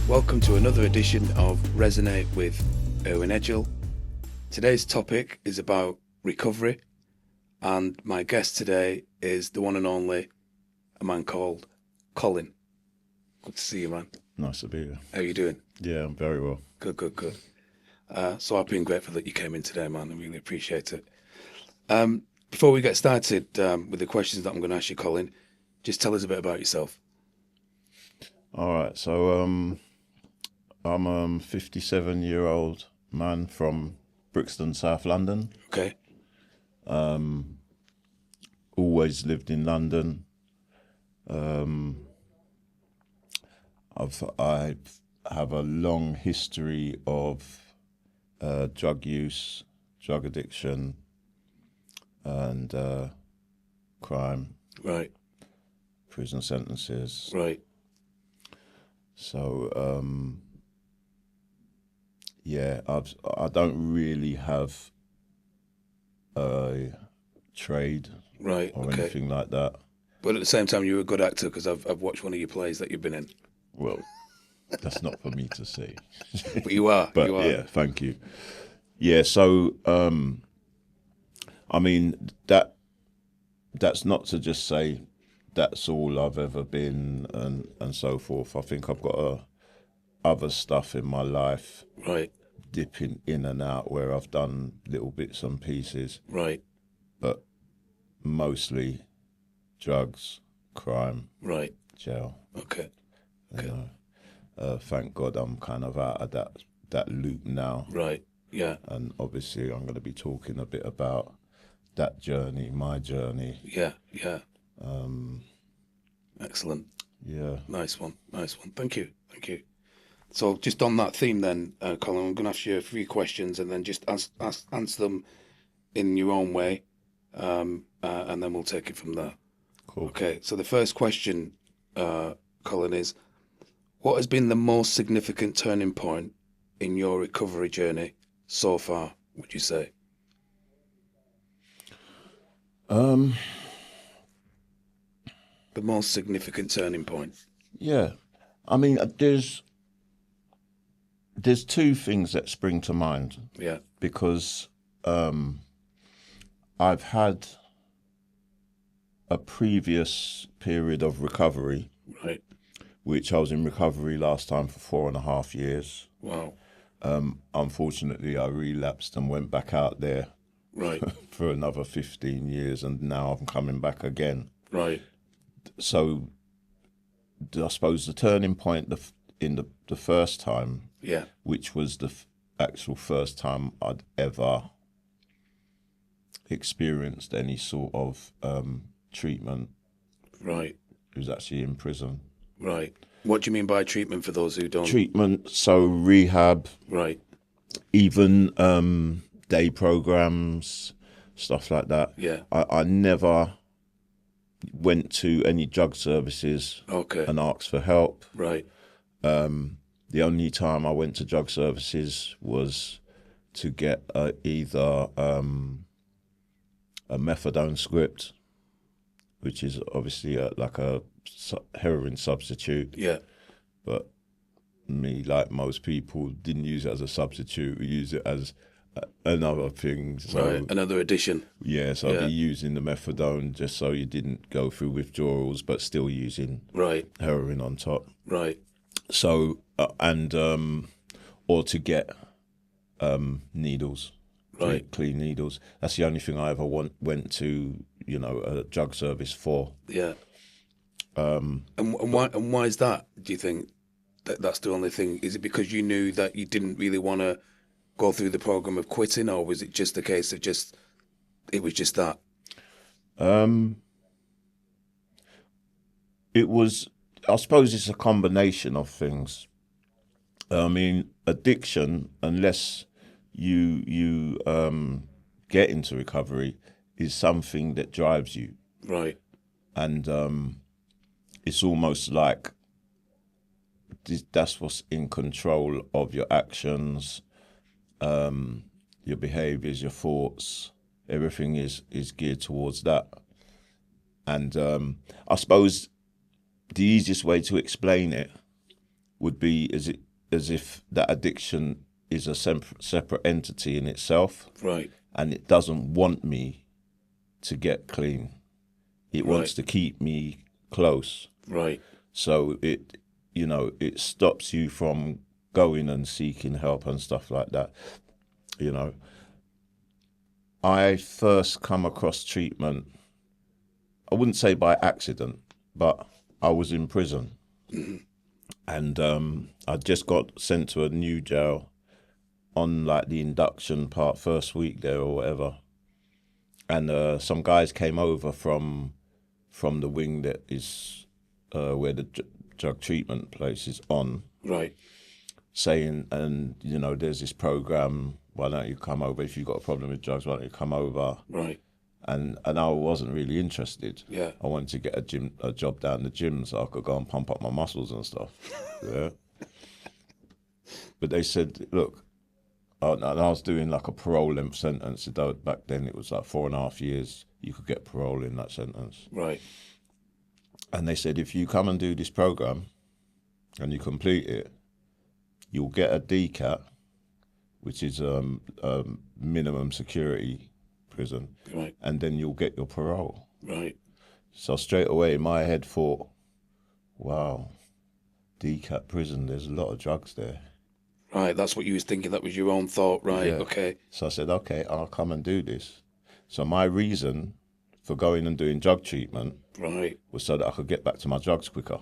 Welcome to another edition of Resonate with Irwin Edgehill. Today's topic is about recovery, and my guest today is the one and only, a man called Colin. Good to see you, man. Nice to be here. How are you doing? Yeah, I'm very well. Good. So I've been grateful that you came in today, man. I really appreciate it. Before we get started with the questions that I'm going to ask you, Colin, just tell us a bit about yourself. All right, so I'm a 57-year-old man from Brixton, South London. Okay. Always lived in London. I have a long history of drug use, drug addiction, and crime. Right. Prison sentences. Right. So, I don't really have a trade Right. or Okay. anything like that. But at the same time, you're a good actor because I've watched one of your plays that you've been in. Well, that's not for me to say. But you are. But you are. yeah, thank you. Yeah, so I mean that's not to just say that's all I've ever been and so forth. I think I've got other stuff in my life Right. dipping in and out where I've done little bits and pieces, Right. but mostly drugs, crime, Right. jail. Okay. You know. Thank God I'm kind of out of that loop now. Right. Yeah. And obviously I'm going to be talking a bit about that journey, my journey. Yeah. Yeah. Excellent. Yeah. Nice one. Thank you. So just on that theme then, Colin, I'm going to ask you a few questions and then just answer them in your own way, and then we'll take it from there. Cool. Okay, so the first question, Colin, is what has been the most significant turning point in your recovery journey so far, would you say? The most significant turning point. Yeah. I mean, there's two things that spring to mind. Yeah. Because I've had a previous period of recovery, Right. which I was in recovery last time for 4.5 years. Wow. Unfortunately, I relapsed and went back out there Right. for another 15 years, and now I'm coming back again. Right. So I suppose the turning point in the first time, Yeah. which was the actual first time I'd ever experienced any sort of treatment, Right. it was actually in prison. Right. What do you mean by treatment for those who don't? Treatment, so rehab, Right. even day programs, stuff like that. Yeah. I never went to any drug services Okay. and asked for help. Right. The only time I went to drug services was to get either a methadone script, which is obviously like a heroin substitute. Yeah. But me, like most people, didn't use it as a substitute. We use it as another thing. So, Right. Another addition. yeah, so I'd be using the methadone just so you didn't go through withdrawals, but still using Right. heroin on top. Right. So, or to get needles, Right. clean needles. That's the only thing I ever went to, a drug service for. Yeah. And why is that? Do you think that's the only thing? Is it because you knew that you didn't really want to go through the program of quitting, or was it just a case of it was just that? It was, I suppose it's a combination of things. I mean, addiction, unless you get into recovery, is something that drives you. Right. And it's almost like that's what's in control of your actions, your behaviours, your thoughts. Everything is geared towards that. And I suppose the easiest way to explain it would be as if that addiction is a separate entity in itself, Right. and it doesn't want me to get clean. It wants to keep me close. Right. So it stops you from going and seeking help and stuff like that. I first come across treatment, I wouldn't say by accident, but I was in prison. Mm-hmm. And I just got sent to a new jail on like the induction part, first week there or whatever. And some guys came over from the wing that is where the drug treatment place is on. Right. Saying, and there's this program, why don't you come over? If you've got a problem with drugs, why don't you come over? Right. And I wasn't really interested. Yeah. I wanted to get a job down the gym so I could go and pump up my muscles and stuff. Yeah. But they said, look, and I was doing like a parole length sentence. Back then it was like 4.5 years. You could get parole in that sentence. Right. And they said, if you come and do this program and you complete it, you'll get a DCAT, which is minimum security prison, Right. and then you'll get your parole. Right. So straight away in my head thought, wow, DCAT prison, there's a lot of drugs there. Right, that's what you was thinking. That was your own thought. Right, Yeah. okay. So I said, okay, I'll come and do this. So my reason for going and doing drug treatment Right. was so that I could get back to my drugs quicker.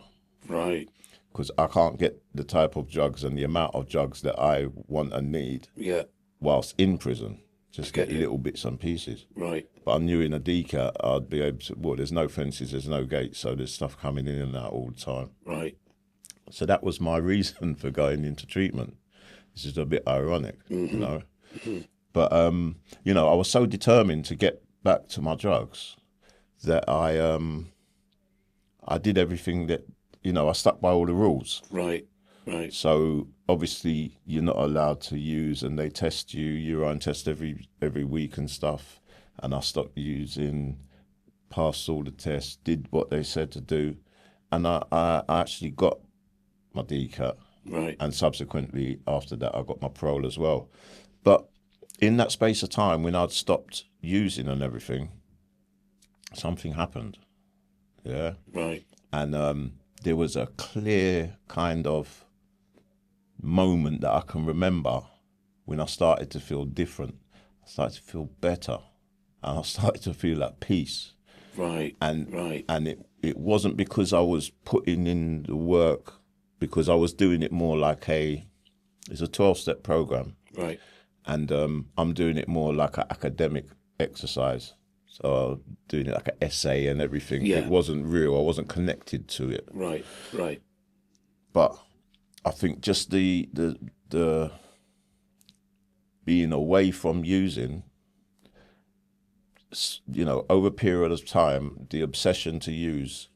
Right. Because I can't get the type of drugs and the amount of drugs that I want and need Yeah. whilst in prison. Just get get you. little bits and pieces. Right. But I knew in a DCAT I'd be able to, well, there's no fences, there's no gates, so there's stuff coming in and out all the time. Right. So that was my reason for going into treatment. This is a bit ironic, Mm-hmm. you know. Mm-hmm. But, I was so determined to get back to my drugs that I did everything that, I stuck by all the rules. Right. Right. So obviously you're not allowed to use, and they test you, urine test every week and stuff. And I stopped using, passed all the tests, did what they said to do, and I actually got my DCAT. Right. And subsequently after that I got my parole as well. But in that space of time when I'd stopped using and everything, something happened. Yeah. Right. And there was a clear kind of moment that I can remember when I started to feel different. I started to feel better, and I started to feel at peace. Right. And Right. and it wasn't because I was putting in the work, because I was doing it more like it's a 12-step program. Right. And I'm doing it more like an academic exercise. So I was doing it like an essay and everything. Yeah. It wasn't real. I wasn't connected to it. Right. Right. But I think just the being away from using, over a period of time, the obsession to use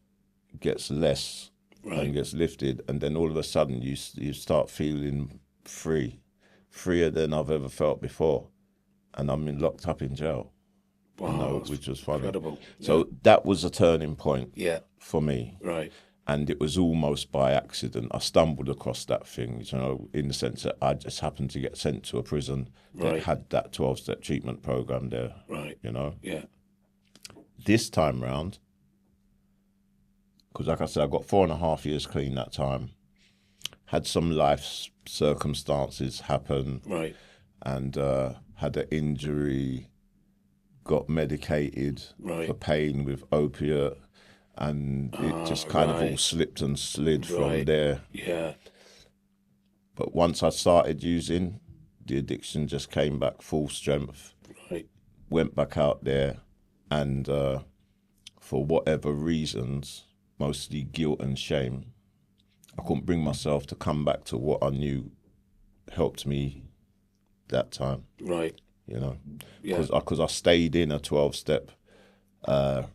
gets less and gets lifted, and then all of a sudden you start feeling freer than I've ever felt before, and I'm locked up in jail. Wow. Which was funny. Incredible. So that was a turning point Yeah. for me. Right. And it was almost by accident. I stumbled across that thing, in the sense that I just happened to get sent to a prison that Right. had that 12-step treatment program there. Right. Yeah. This time round, because like I said, I got 4.5 years clean that time. Had some life circumstances happen. Right. And had an injury, got medicated for pain with opiate, and it just kind of all slipped and slid from there. Yeah. But once I started using, the addiction just came back full strength. Right. Went back out there, and for whatever reasons, mostly guilt and shame, I couldn't bring myself to come back to what I knew helped me that time. Right. Yeah. Because I stayed in a 12-step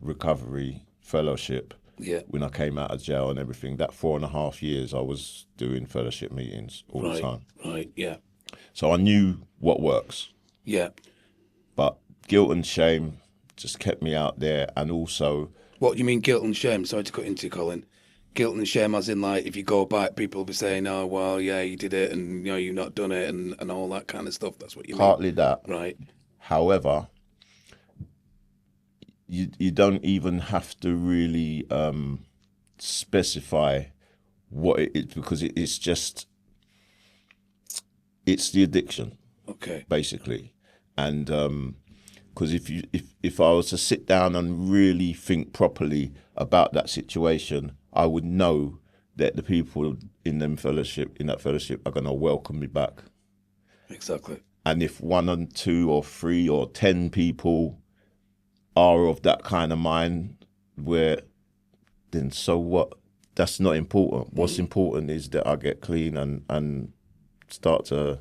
recovery fellowship. Yeah. When I came out of jail and everything, that 4.5 years I was doing fellowship meetings all the time. Right. Yeah. So I knew what works. Yeah. But guilt and shame just kept me out there, and also... What you mean guilt and shame? Sorry to cut into you, Colin. guilt and shame, as in like if you go back, people will be saying, "Oh, well, yeah, you did it, and you've not done it, and all that kind of stuff." That's what you Partly mean, that. right? However, you don't even have to really specify what it is, because it's the addiction, Okay, basically. And because if I was to sit down and really think properly about that situation, I would know that the people in that fellowship are going to welcome me back. exactly. And if 1 and 2 or 3 or 10 people are of that kind of mind, then so what? That's not important. What's important is that I get clean and start to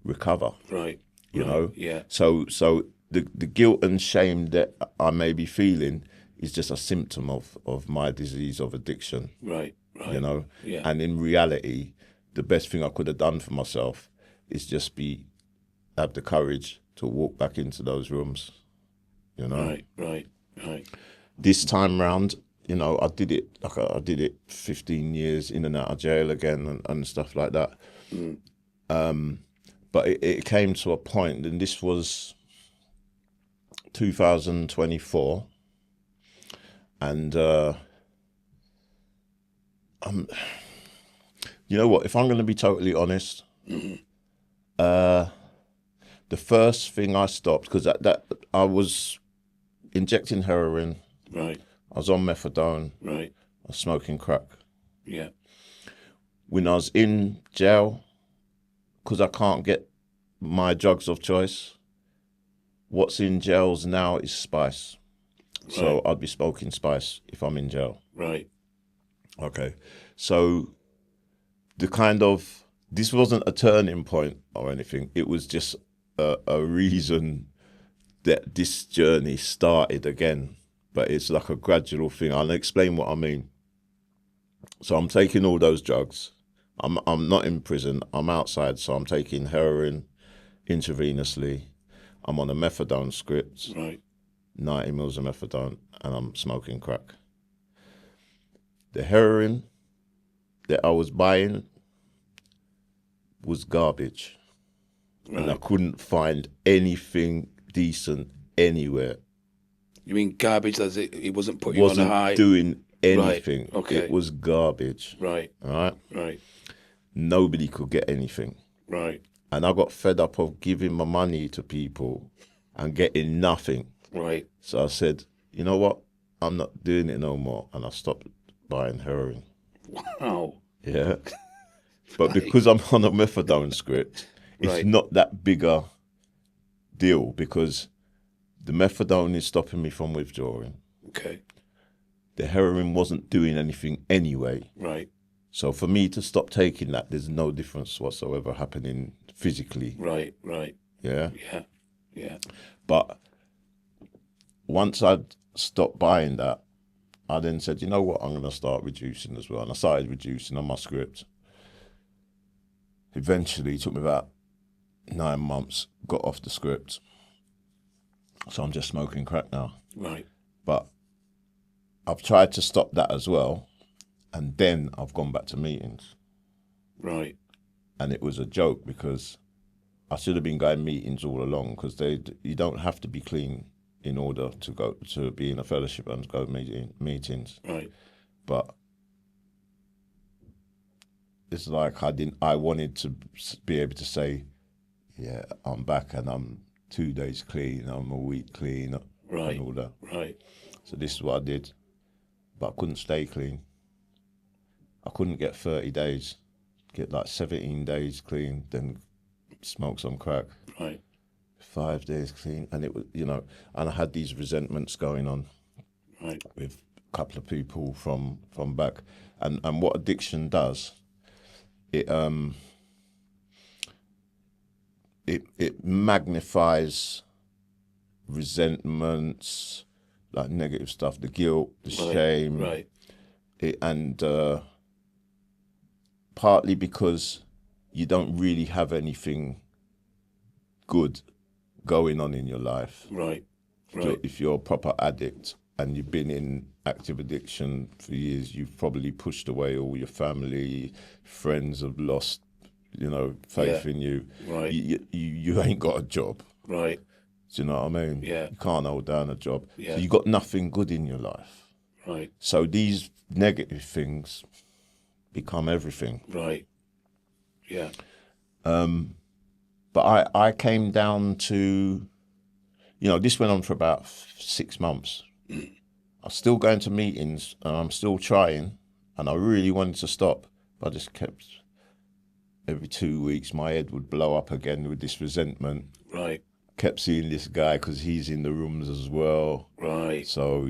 recover. Right. You know. Yeah. So the guilt and shame that I may be feeling is just a symptom of my disease of addiction. Right. You know. Yeah. And in reality, the best thing I could have done for myself is just have the courage to walk back into those rooms. You know. Right. This time round, I did it 15 years in and out of jail again and stuff like that. But it came to a point, and this was 2024, and you know what? If I'm going to be totally honest, the first thing I stopped, because that I was injecting heroin, Right. I was on methadone, Right. I was smoking crack. Yeah. When I was in jail, because I can't get my drugs of choice, what's in jails now is spice. So Right. I'd be smoking spice if I'm in jail. Right. Okay. So this wasn't a turning point or anything. It was just a reason that this journey started again. But it's like a gradual thing. I'll explain what I mean. So I'm taking all those drugs. I'm not in prison. I'm outside, so I'm taking heroin intravenously. I'm on a methadone script, Right. 90 mils of methadone, and I'm smoking crack. The heroin that I was buying was garbage. Right. And I couldn't find anything decent anywhere. You mean garbage? As it wasn't putting Wasn't you on a high. doing anything. Right. Okay. It was garbage. Right. All right. Right. Nobody could get anything. Right. And I got fed up of giving my money to people and getting nothing. Right. So I said, you know what? I'm not doing it no more. And I stopped buying heroin. Wow. Yeah. But because I'm on a methadone script, it's Right. not that big a deal, because the methadone is stopping me from withdrawing. Okay. The heroin wasn't doing anything anyway. Right. So for me to stop taking that, there's no difference whatsoever happening physically. Right. Right. Yeah. Yeah. Yeah. But once I'd stopped buying that, I then said, you know what, I'm going to start reducing as well. And I started reducing on my script. Eventually, it took me about 9 months, got off the script. So I'm just smoking crack now. Right. But I've tried to stop that as well. And then I've gone back to meetings. Right. And it was a joke, because I should have been going meetings all along, because you don't have to be clean in order to go to be in a fellowship and go meetings. Right. But it's like I wanted to be able to say, yeah, I'm back and I'm 2 days clean, I'm a week clean, Right. and all that. Right. So this is what I did. But I couldn't stay clean. I couldn't get 30 days, get like 17 days clean, then smoke some crack. Right. 5 days clean. And it was, and I had these resentments going on Right. with a couple of people from back. And what addiction does, it magnifies resentments, like negative stuff, the guilt, the shame. Right. And partly because you don't really have anything good going on in your life. Right. Right. If you're a proper addict and you've been in active addiction for years, you've probably pushed away all your family, friends have lost, faith in you. Right. You ain't got a job. Right. Do you know what I mean? Yeah. You can't hold down a job. Yeah. So you got nothing good in your life. Right. So these negative things become everything. Right. Yeah. But I came down to, this went on for about 6 months. I was still going to meetings and I'm still trying, and I really wanted to stop, but I just kept, every 2 weeks my head would blow up again with this resentment. Right. Kept seeing this guy because he's in the rooms as well. Right. So,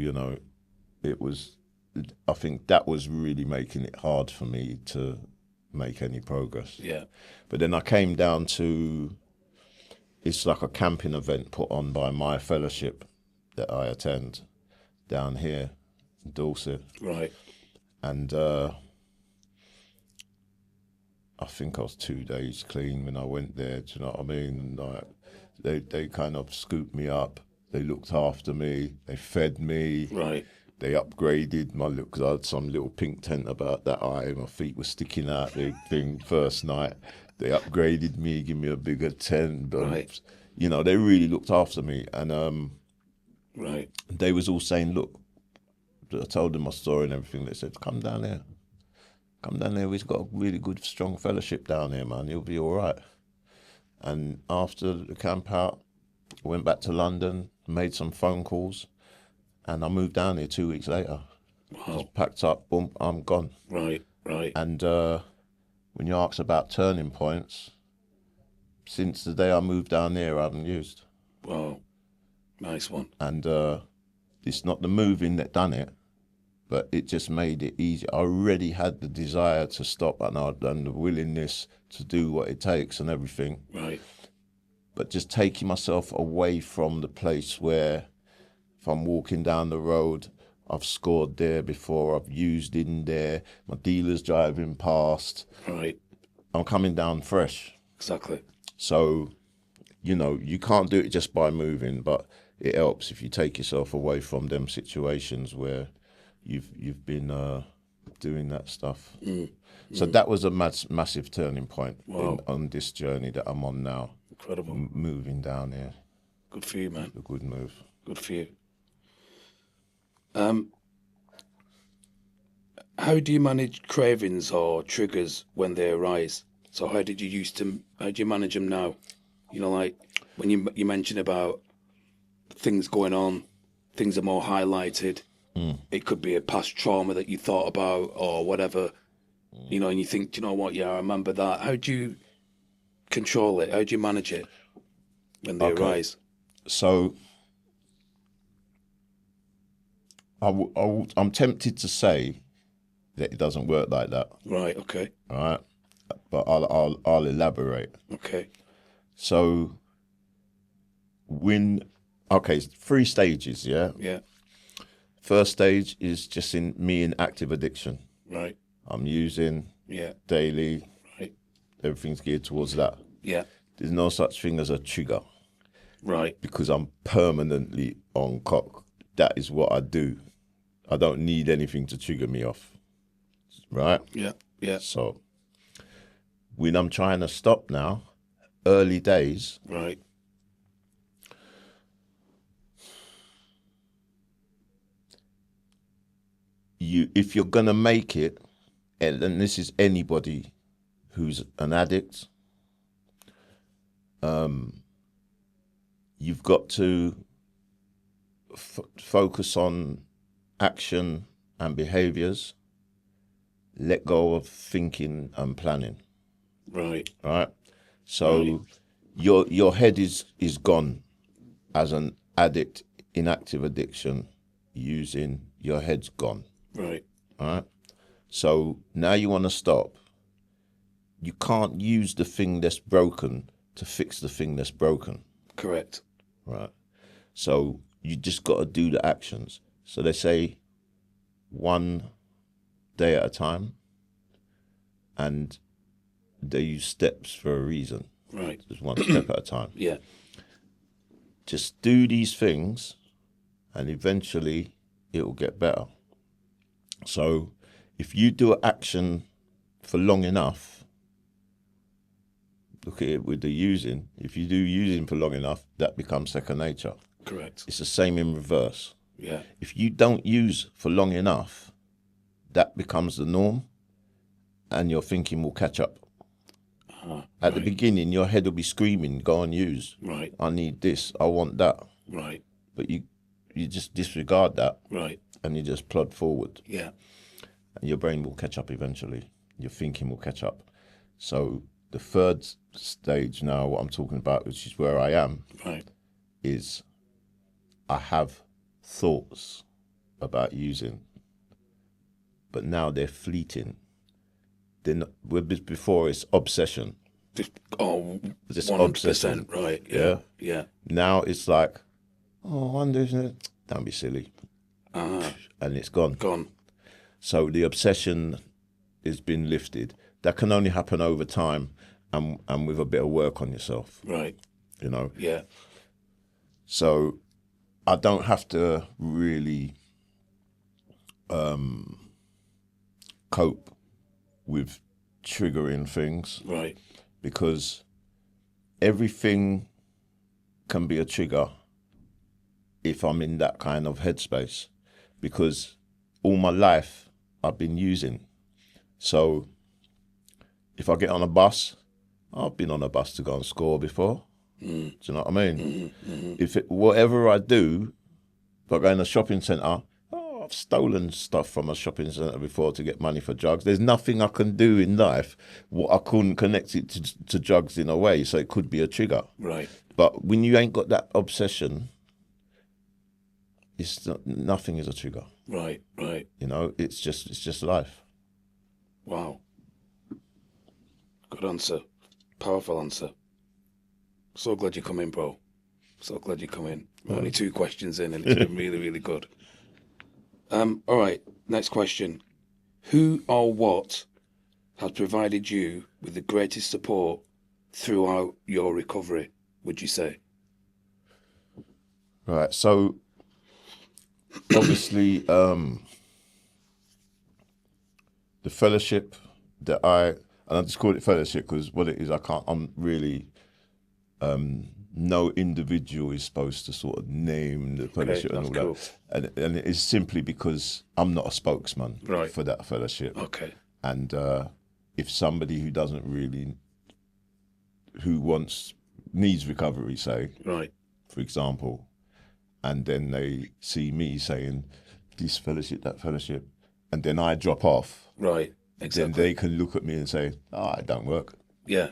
I think that was really making it hard for me to make any progress. Yeah. But then I came down to, it's like a camping event put on by my fellowship that I attend down here in Dorset. Right. And I think I was 2 days clean when I went there, do you know what I mean? Like, they kind of scooped me up, they looked after me, they fed me. Right. They upgraded my look because I had some little pink tent about that eye. My feet were sticking out the thing first night. They upgraded me, give me a bigger tent. But, Right. They really looked after me. And Right. they was all saying, look, I told them my story and everything. They said, come down here. Come down here. We've got a really good, strong fellowship down here, man. You'll be all right. And after the camp out, I went back to London, made some phone calls. And I moved down here 2 weeks later. Wow. Just packed up, boom, I'm gone. Right. Right. And when you ask about turning points, since the day I moved down here, I haven't used. Wow. Nice one. And it's not the moving that done it, but it just made it easy. I already had the desire to stop and the willingness to do what it takes and everything. Right. But just taking myself away from the place where, if I'm walking down the road, I've scored there before, I've used in there, my dealer's driving past. Right. I'm coming down fresh. Exactly. So, you can't do it just by moving, but it helps if you take yourself away from them situations where you've been doing that stuff. So that was a massive turning point. Wow. On this journey that I'm on now. Incredible. Moving down here. Good for you, man. A good move. Good for you. How do you manage cravings or triggers when they arise? So how do you manage them now? Like when you mentioned about things going on, things are more highlighted. It could be a past trauma that you thought about or whatever, and you think, do you know what? Yeah, I remember that. How do you control it? How do you manage it when they arise? So I'm tempted to say that it doesn't work like that. Right. Okay. All right. But I'll elaborate. Okay. So 3 stages, yeah? Yeah. First stage is just in active addiction. Right. I'm using daily. Right. Everything's geared towards that. Yeah. There's no such thing as a trigger. Right. Because I'm permanently on cock. That is what I do. I don't need anything to trigger me off. Right? Yeah. Yeah. So when I'm trying to stop now, early days, Right. if you're gonna make it, and this is anybody who's an addict, you've got to focus on action and behaviors, let go of thinking and planning. Right. Right? So your head is gone as an addict in active addiction, using your head's gone. Right. All right. So now you want to stop. You can't use the thing that's broken to fix the thing that's broken. Correct. Right. So you just got to do the actions. So they say 1 day at a time, and they use steps for a reason. Right. Just 1 step at a time. Yeah. Just do these things, and eventually it will get better. So if you do an action for long enough, look at it with the using. If you do using for long enough, that becomes second nature. Correct. It's the same in reverse. Yeah. If you don't use for long enough, that becomes the norm, and your thinking will catch up. At the beginning, your head will be screaming, go and use. Right. I need this, I want that. Right. But you just disregard that. Right. And you just plod forward. Yeah. And your brain will catch up eventually. Your thinking will catch up. So the third stage now, what I'm talking about, which is where I am, right, is I have thoughts about using, but now they're fleeting. They're not, before it's obsession. Just, It's 100%, obsession. right, yeah, yeah. Now it's like, oh, I wonder, don't be silly. And it's gone. Gone. So the obsession has been lifted. That can only happen over time and with a bit of work on yourself. Right. You know? Yeah. So I don't have to really cope with triggering things. Right. Because everything can be a trigger if I'm in that kind of headspace. Because all my life I've been using. So if I get on a bus, I've been on a bus to go and score before. Do you know what I mean? Whatever I do, if I go in a shopping centre, I've stolen stuff from a shopping centre before to get money for drugs. There's nothing I can do in life what I couldn't connect it to drugs in a way, so it could be a trigger. Right. But when you ain't got that obsession, nothing is a trigger. Right, right. You know, it's just life. Wow. Good answer. Powerful answer. So glad you come in, bro. So glad you come in. We're only 2 questions in and it's been really, really good. All right, next question. Who or what has provided you with the greatest support throughout your recovery, would you say? Right, so obviously the fellowship that and I just call it fellowship because what it is, I'm really, no individual is supposed to sort of name the fellowship and all cool. that. And it is simply because I'm not a spokesman for that fellowship. Okay. And if somebody who needs recovery, say, right, for example, and then they see me saying this fellowship, that fellowship, and then I drop off. Right, exactly. Then they can look at me and say, it don't work. Yeah.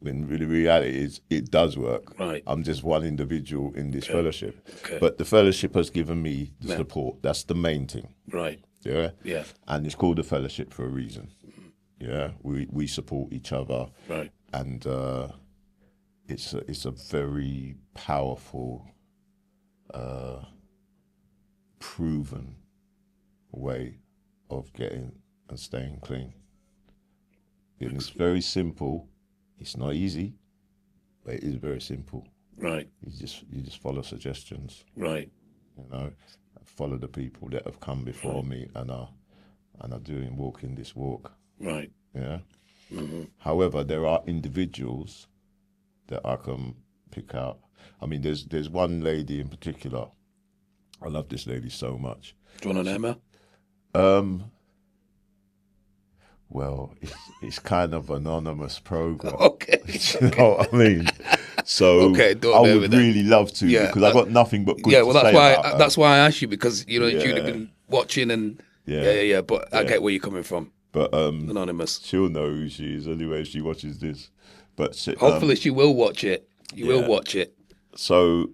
When the reality is, it does work. Right. I'm just one individual in this fellowship. Okay. But the fellowship has given me the support. That's the main thing. Right. Yeah? Yeah. And it's called a fellowship for a reason. Yeah? We support each other. Right. And it's a very powerful, proven way of getting and staying clean. It's very simple. It's not easy, but it is very simple. Right. You just follow suggestions. Right. You know, follow the people that have come before me and are walking this walk. Right. Yeah. Mm-hmm. However, there are individuals that I can pick out. I mean, there's one lady in particular. I love this lady so much. Do you want to name her? Well, it's kind of an anonymous program. Okay. You know what I mean? So I would really love to because I got nothing but good to say about her. That's why I asked you because you'd have been watching and But I get where you're coming from. But anonymous. She'll know who she is anyway if she watches this. But hopefully she will watch it. You will watch it. So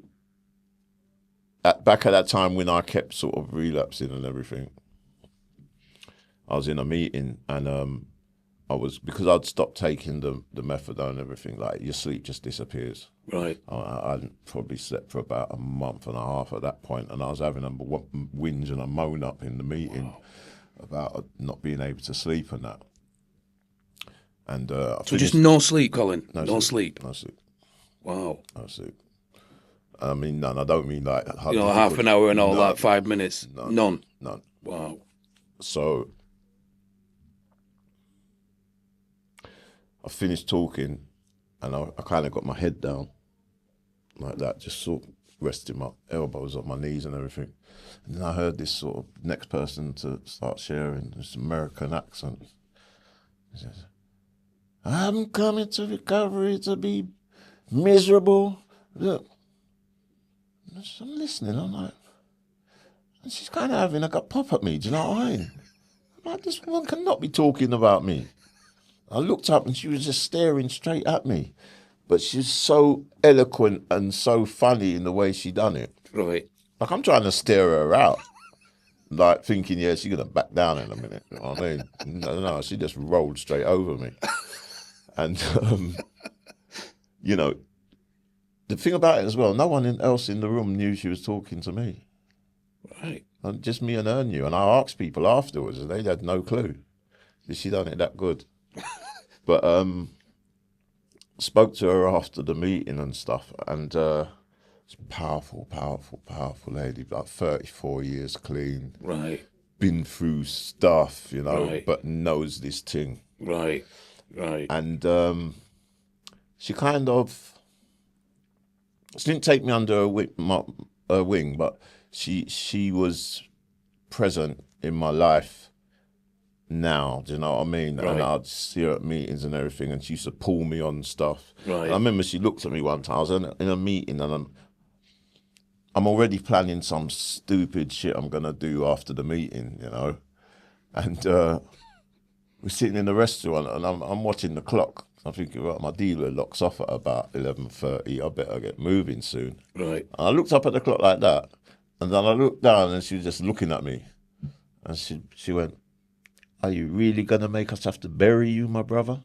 back at that time when I kept sort of relapsing and everything, I was in a meeting and because I'd stopped taking the methadone and everything, like your sleep just disappears. Right. I probably slept for about a month and a half at that point, and I was having a whinge and a moan up in the meeting about not being able to sleep and that. And so just no sleep, Colin? No sleep? No sleep. Wow. No sleep. I mean, none. I don't mean like... half an hour and all that, 5 minutes? None? None. Wow. So I finished talking, and I kind of got my head down like that, just sort of resting my elbows on my knees and everything. And then I heard this sort of next person to start sharing this American accent. He says, I'm coming to recovery to be miserable. Look, I'm listening. I'm like, and she's kind of having like a pop at me. Do you know what I mean? I'm like, this woman cannot be talking about me. I looked up and she was just staring straight at me. But she's so eloquent and so funny in the way she done it. Right. Like, I'm trying to stare her out. Like, thinking, yeah, she's going to back down in a minute. You know what I mean? No, she just rolled straight over me. And, you know, the thing about it as well, no one else in the room knew she was talking to me. Right. And just me and her knew. And I asked people afterwards, and they had no clue. She done it that good. But spoke to her after the meeting and stuff, and it's powerful lady, like 34 years clean. Right. Been through stuff, you know, Right. but knows this thing. Right. Right. And she kind of, she didn't take me under her wing, but she was present in my life now, do you know what I mean? Right. And I'd see her at meetings and everything, and she used to pull me on stuff. Right. And I remember she looked at me one time, I was in a meeting, and I'm already planning some stupid shit I'm going to do after the meeting, you know? And we're sitting in the restaurant, and I'm watching the clock. I'm thinking, right, my dealer locks off at about 11:30. I better get moving soon. Right. And I looked up at the clock like that, and then I looked down, and she was just looking at me. And she went, are you really going to make us have to bury you, my brother?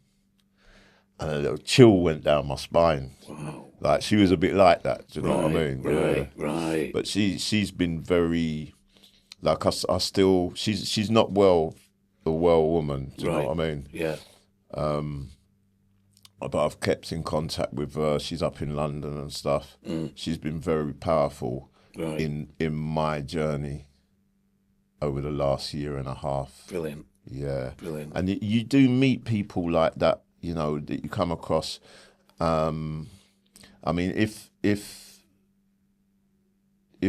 And a little chill went down my spine. Wow. Like, she was a bit like that, do you know what I mean? Right. Yeah. Right. But she's been very, like, I still, she's not a well woman, do you know what I mean? Yeah. But I've kept in contact with her. She's up in London and stuff. She's been very powerful in my journey over the last year and a half. Brilliant. Yeah. Brilliant. And you do meet people like that, you know, that you come across. I mean, if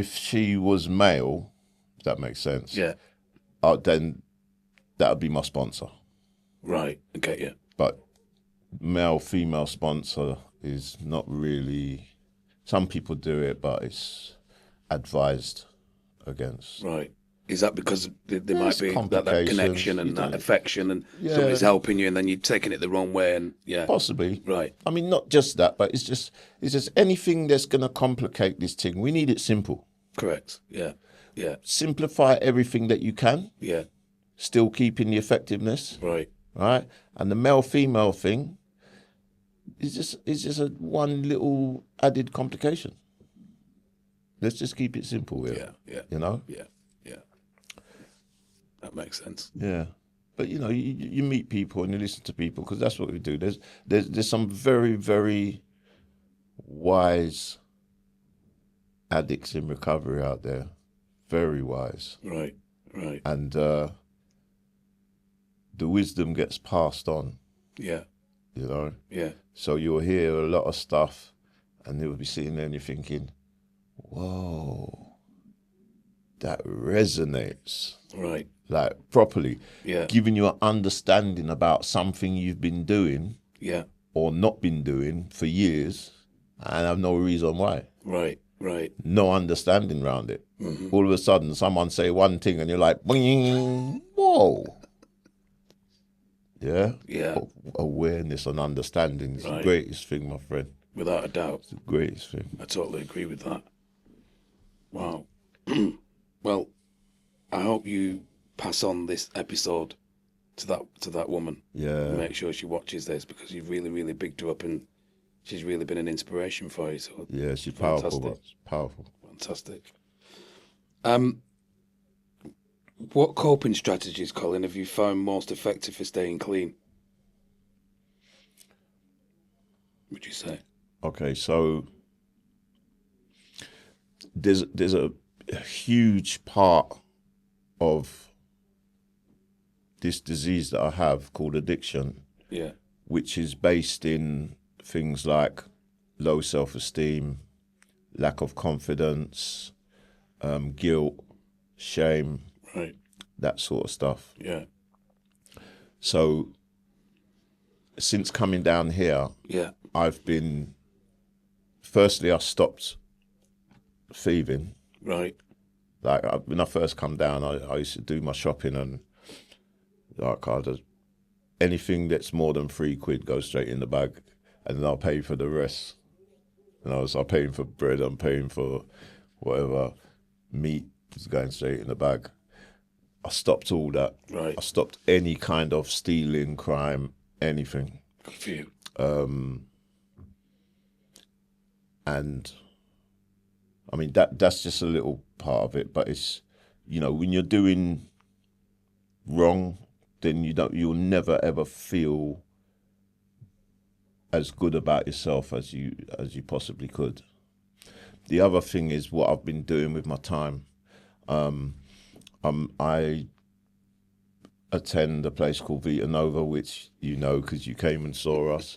she was male, if that makes sense, Yeah. then that would be my sponsor. Right. I get you. But male-female sponsor is not really. Some people do it, but it's advised against. Right. Is that because there might be that complications, connection and that affection, and Yeah. somebody's helping you, and then you're taking it the wrong way, and yeah. Possibly. Right. I mean, not just that, but it's just anything that's going to complicate this thing. We need it simple. Correct. Yeah. Yeah. Simplify everything that you can, Yeah. still keeping the effectiveness, Right. right? And the male-female thing is just a one little added complication. Let's just keep it simple here. Yeah. Yeah. You know? Yeah. Yeah. That makes sense. Yeah. But, you know, you meet people and you listen to people, because that's what we do. There's some very, very wise addicts in recovery out there. Very wise. Right. Right. And the wisdom gets passed on, Yeah. you know? Yeah. So you'll hear a lot of stuff, and you'll be sitting there and you're thinking, whoa, that resonates. Right. Like, properly. Yeah. Giving you an understanding about something you've been doing Yeah. or not been doing for years, and have no reason why. Right. Right. No understanding around it. All of a sudden, someone say one thing, and you're like, "Boing, whoa." Yeah? Yeah. Awareness and understanding is the greatest thing, my friend. Without a doubt. It's the greatest thing. I totally agree with that. Wow. Well, I hope you pass on this episode to that woman. Yeah. And make sure she watches this, because you've really, really bigged her up, and she's really been an inspiration for you. So Yeah, she's powerful. Fantastic. She's powerful. Fantastic. What coping strategies, Colin, have you found most effective for staying clean? Would you say? Okay, so there's a huge part of this disease that I have called addiction, Yeah. which is based in things like low self-esteem, lack of confidence, guilt, shame, Right. that sort of stuff. Yeah. So since coming down here, Yeah. I've been, firstly, I stopped thieving. Right. Like when I first come down, I used to do my shopping and like anything that's more than £3 goes straight in the bag, and then I'll pay for the rest. And I'm paying for bread, I'm paying for whatever, meat is going straight in the bag. I stopped all that. Right. I stopped any kind of stealing, crime, anything. Good for you. And I mean that's just a little part of it, but it's, you know, when you're doing wrong, then you'll never ever feel as good about yourself as you possibly could. The other thing is what I've been doing with my time. I attend a place called Vita Nova, which you know because you came and saw us.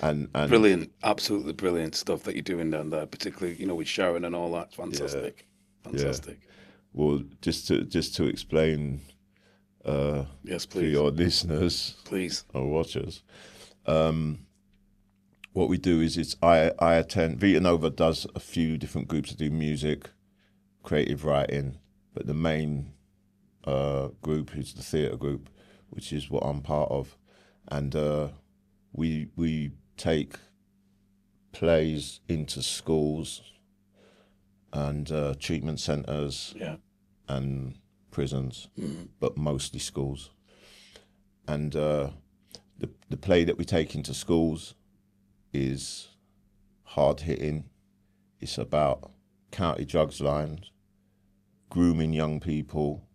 And Brilliant, absolutely brilliant stuff that you're doing down there, particularly, you know, with Sharon and all that. Fantastic. Fantastic. Well, just to explain Yes, for please. your listeners Please. or watchers, what we do is I attend. Vita Nova does a few different groups that do music, creative writing, but the main group is the theatre group, which is what I'm part of, and we take plays into schools and treatment centres Yeah. and prisons, but mostly schools. And the play that we take into schools is hard hitting. It's about county drugs lines, grooming young people,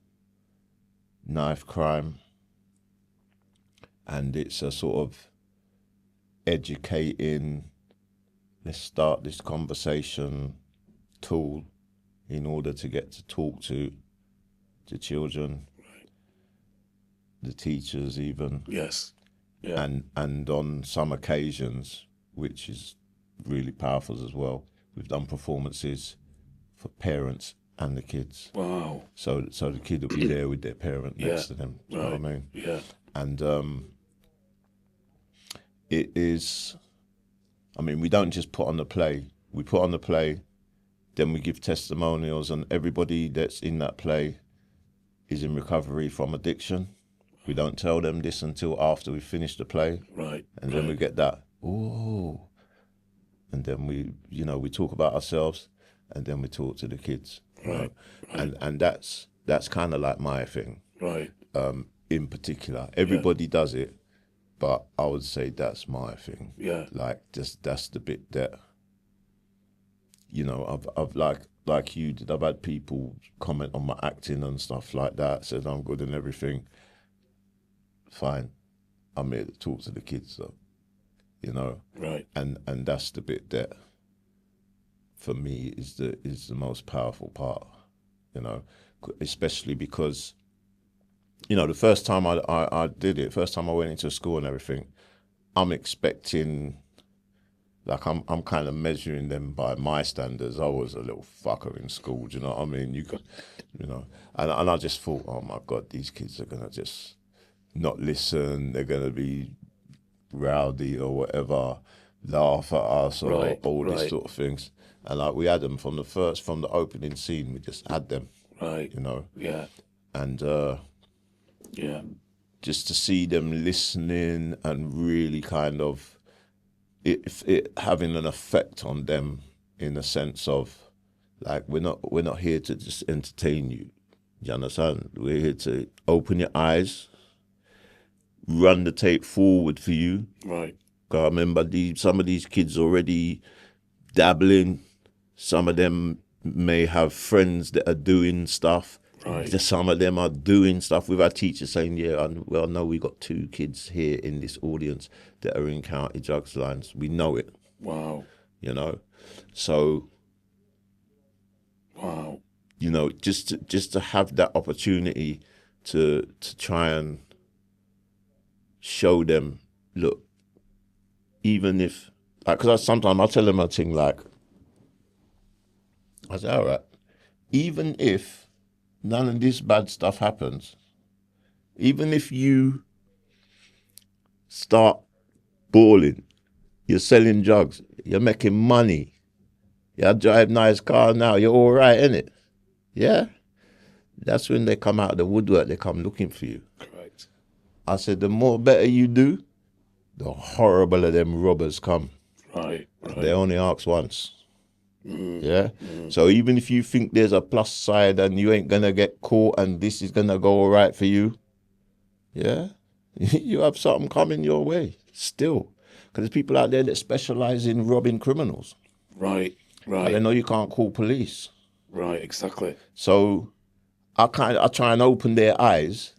knife crime, and it's a sort of educating, let's start this conversation tool in order to get to talk to the children, the teachers even. Yes. Yeah. And on some occasions, which is really powerful as well, we've done performances for parents and the kids. Wow. So the kid will be there with their parent next to them. Do you know what I mean? Yeah. And it is, I mean, we don't just put on the play. We put on the play, then we give testimonials, and everybody that's in that play is in recovery from addiction. We don't tell them this until after we finish the play. Right. And then we get that, ooh. And then we talk about ourselves, and then we talk to the kids. Right. And that's kind of like my thing. Right. In particular, everybody does it, but I would say that's my thing. Yeah. Like that's the bit that, you know, I've like you did. I've had people comment on my acting and stuff like that, said I'm good and everything. Fine, I'm here to talk to the kids, though, you know. Right. And that's the bit that, for me, is the most powerful part, you know, especially because, you know, the first time I did it, first time I went into school and everything, I'm expecting, like I'm kind of measuring them by my standards. I was a little fucker in school, do you know what I mean? You know, and I just thought, oh my God, these kids are gonna just not listen. They're gonna be rowdy or whatever, laugh at us or all these sort of things. And like we had them from the opening scene. We just had them, Right. you know. Yeah. And Yeah. just to see them listening and really kind of it having an effect on them, in a sense of, like, we're not here to just entertain you. You understand? We're here to open your eyes, run the tape forward for you. Right. I remember some of these kids already dabbling. Some of them may have friends that are doing stuff. Right. Some of them are doing stuff. We've had teachers saying, yeah, well, no, we got 2 kids here in this audience that are in county drugs lines. We know it. Wow. You know? So, wow, you know, just to have that opportunity to try and show them, look, even if, like, because sometimes I tell them a thing like, I say, all right, even if none of this bad stuff happens, even if you start balling, you're selling drugs, you're making money, you drive nice car now, you're all right, innit? Yeah? That's when they come out of the woodwork, they come looking for you. Correct. I said, the more better you do, the horrible of them robbers come. Right. They only ask once. Yeah? So even if you think there's a plus side and you ain't going to get caught and this is going to go all right for you, yeah, you have something coming your way still. Because there's people out there that specialize in robbing criminals. Right. And they know you can't call police. Right, exactly. So I try and open their eyes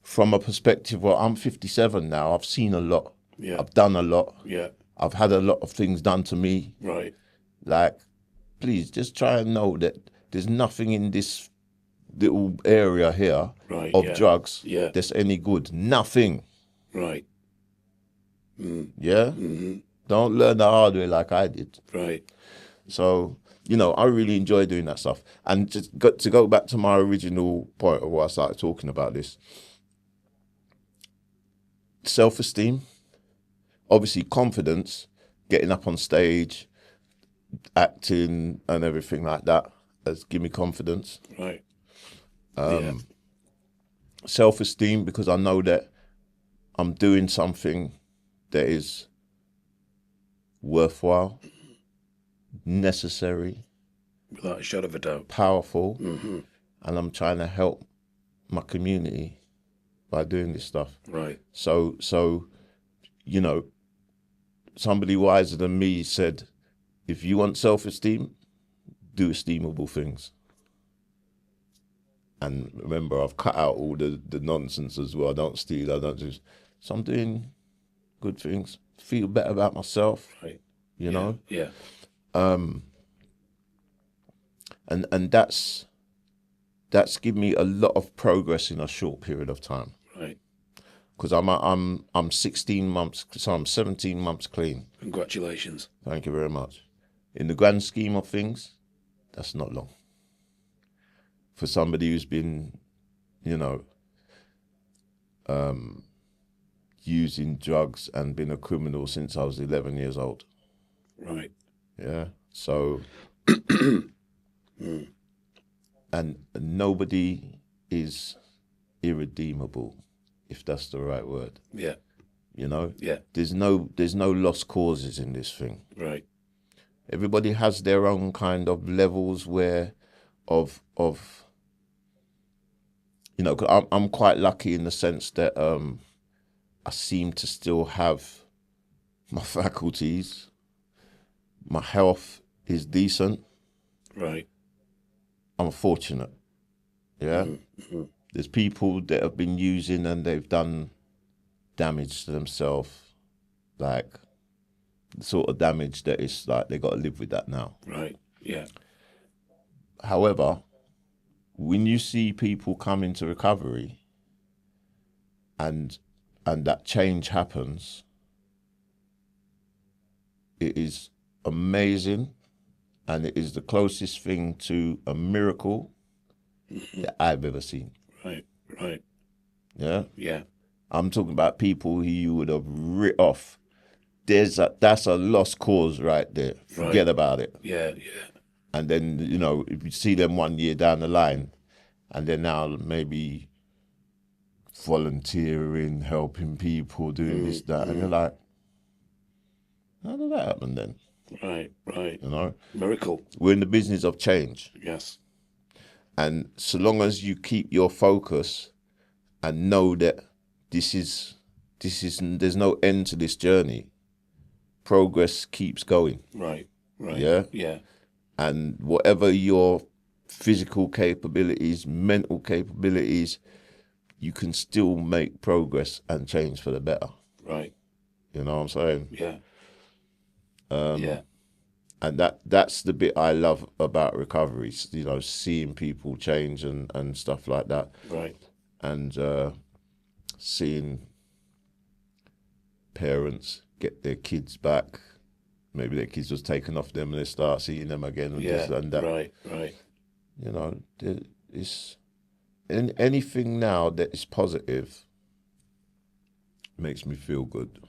from a perspective where I'm 57 now. I've seen a lot. Yeah. I've done a lot. Yeah. I've had a lot of things done to me. Right. Like, please just try and know that there's nothing in this little area here of drugs that's any good. Nothing. Right. Yeah? Mm-hmm. Don't learn the hard way like I did. Right. So, I really enjoy doing that stuff. And just to go back to my original point of why I started talking about this, self-esteem, obviously confidence, getting up on stage, acting and everything like that has given me confidence. Right. Self-esteem, because I know that I'm doing something that is worthwhile, necessary, without a shadow of a doubt, powerful, and I'm trying to help my community by doing this stuff. Right. So somebody wiser than me said, if you want self-esteem, do esteemable things. And remember, I've cut out all the nonsense as well. I don't steal, I don't do. So I'm doing good things, feel better about myself, right. you know? Yeah. And that's given me a lot of progress in a short period of time. Right. Because I'm 16 months, so I'm 17 months clean. Congratulations. Thank you very much. In the grand scheme of things, that's not long. For somebody who's been, using drugs and been a criminal since I was 11 years old. Right. Yeah. So, and nobody is irredeemable, if that's the right word. Yeah. Yeah. There's no lost causes in this thing. Right. Everybody has their own kind of levels of I'm quite lucky in the sense that I seem to still have my faculties. My health is decent. Right. I'm fortunate. Yeah. Mm-hmm. There's people that have been using and they've done damage to themselves, like the sort of damage that it's like they got to live with that now. Right. Yeah. However, when you see people come into recovery and that change happens, it is amazing, and it is the closest thing to a miracle that I've ever seen. Right. Right. Yeah? Yeah. I'm talking about people who you would have writ off. That's a lost cause right there. Forget about it. Yeah, yeah. And then, if you see them 1 year down the line, and they're now maybe volunteering, helping people, doing this, that, and you're like, how did that happen then? Right, right. Miracle. We're in the business of change. Yes. And so long as you keep your focus and know that there's no end to this journey, progress keeps going. Right, right. Yeah? Yeah. And whatever your physical capabilities, mental capabilities, you can still make progress and change for the better. Right. You know what I'm saying? Yeah. Yeah. And that's the bit I love about recovery, seeing people change and stuff like that. Right. And seeing parents get their kids back. Maybe their kids was taken off them and they start seeing them again and this and that. Right. You know, it's anything now that is positive makes me feel good.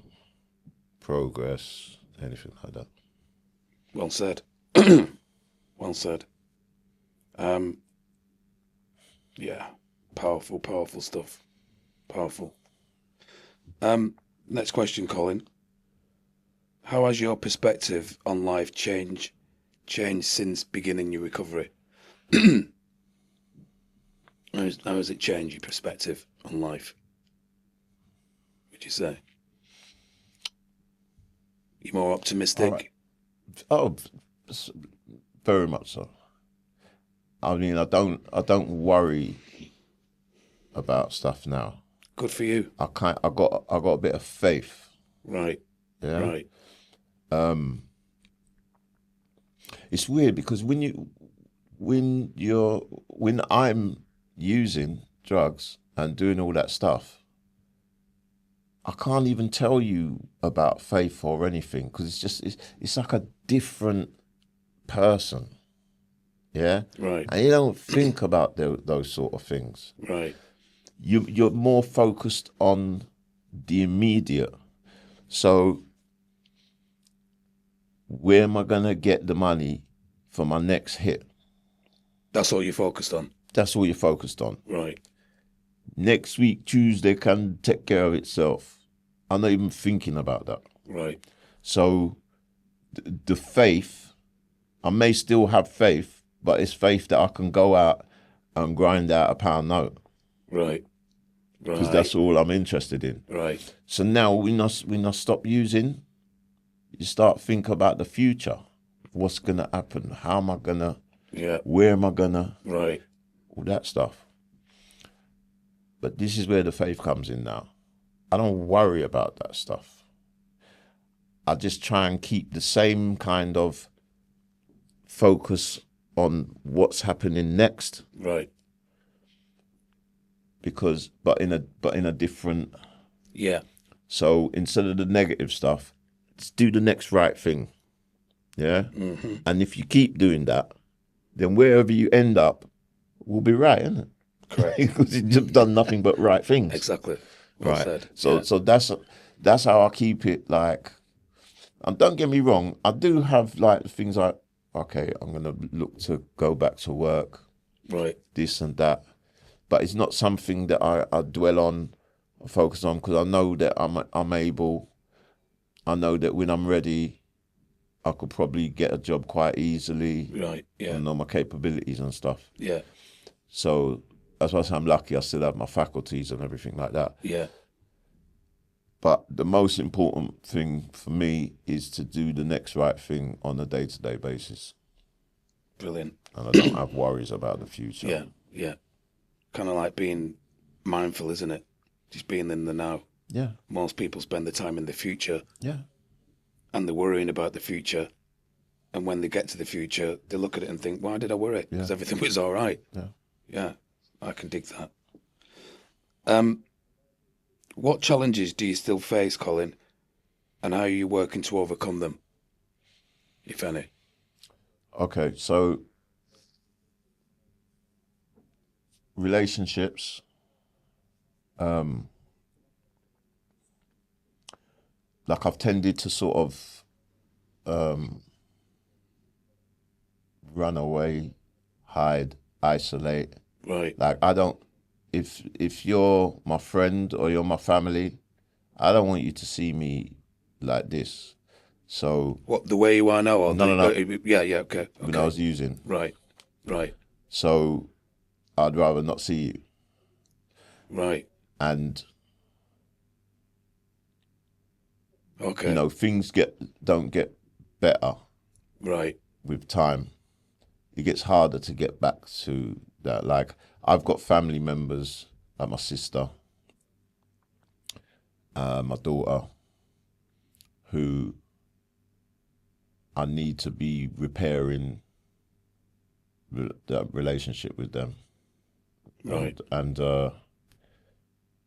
Progress, anything like that. Well said. Well said. Yeah, powerful stuff. Powerful. Next question, Colin. How has your perspective on life changed since beginning your recovery? How has it changed your perspective on life? Would you say? You more optimistic? Right. Oh, very much so. I mean, I don't worry about stuff now. Good for you. I got a bit of faith. Right. Yeah. Right. It's weird because when I'm using drugs and doing all that stuff, I can't even tell you about faith or anything because it's like a different person. Yeah. Right. And you don't think about those sort of things. Right. You're more focused on the immediate. So where am I gonna get the money for my next hit? That's all you're focused on. That's all you're focused on. Right. Next week, Tuesday can take care of itself. I'm not even thinking about that. Right. So the faith, I may still have faith, but it's faith that I can go out and grind out a pound note. Right. Because that's all I'm interested in. Right. So now when I stop using, you start thinking about the future. What's going to happen? How am I going to, where am I going to, right, all that stuff. But this is where the faith comes in now. I don't worry about that stuff. I just try and keep the same kind of focus on what's happening next. Right. Because, but in a different. Yeah. So instead of the negative stuff, just do the next right thing. Yeah. Mm-hmm. And if you keep doing that, then wherever you end up will be right, isn't it? Correct. Because you've done nothing but right things. Exactly. Well said. So that's how I keep it. Like, and don't get me wrong, I do have like things like, okay, I'm gonna look to go back to work. Right. This and that. But it's not something that I dwell on, focus on, because I know that I'm able. I know that when I'm ready, I could probably get a job quite easily. Right. Yeah. I know my capabilities and stuff. Yeah. So that's why I say I'm lucky. I still have my faculties and everything like that. Yeah. But the most important thing for me is to do the next right thing on a day-to-day basis. Brilliant. And I don't have worries about the future. Yeah. Yeah. Kind of like being mindful, isn't it? Just being in the now. Yeah. Most people spend the time in the future. Yeah. And they're worrying about the future. And when they get to the future, they look at it and think, why did I worry? Because everything was all right. Yeah. Yeah. I can dig that. What challenges do you still face, Colin? And how are you working to overcome them, if any? Okay, so relationships, like I've tended to sort of run away, hide, isolate. Right. Like I don't, if you're my friend or you're my family, I don't want you to see me like this. So what, the way you are now? Or no. Yeah, okay. When I was using. Right. So I'd rather not see you. Right. And okay. you know, things don't get better. Right. With time. It gets harder to get back to that. Like I've got family members, like my sister, my daughter, who I need to be repairing that relationship with them. Right. And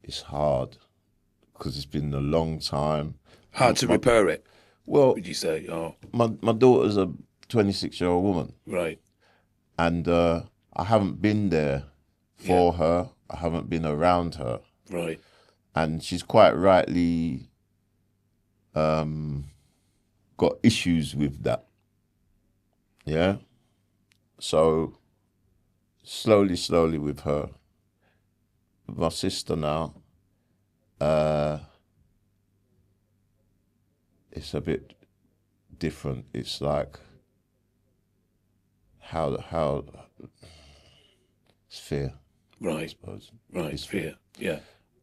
it's hard because it's been a long time. Hard to repair it, Well, would you say? Oh, my daughter's a 26-year-old woman, right. and I haven't been there for her. I haven't been around her, Right. and she's quite rightly got issues with that. Yeah. So slowly with her. With my sister now, it's a bit different. It's like how it's fear, I Right. suppose. Right. It's Fear. Yeah.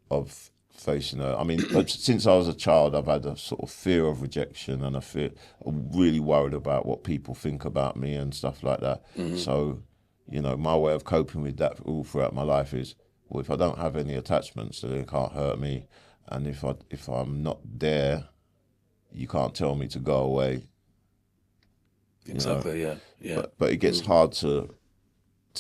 of facing her. I mean, since I was a child, I've had a sort of fear of rejection, and I'm really worried about what people think about me and stuff like that. Mm-hmm. So, my way of coping with that all throughout my life is, well, if I don't have any attachments, then it can't hurt me, and if I'm not there, you can't tell me to go away. Exactly. Yeah. Yeah. But it gets hard to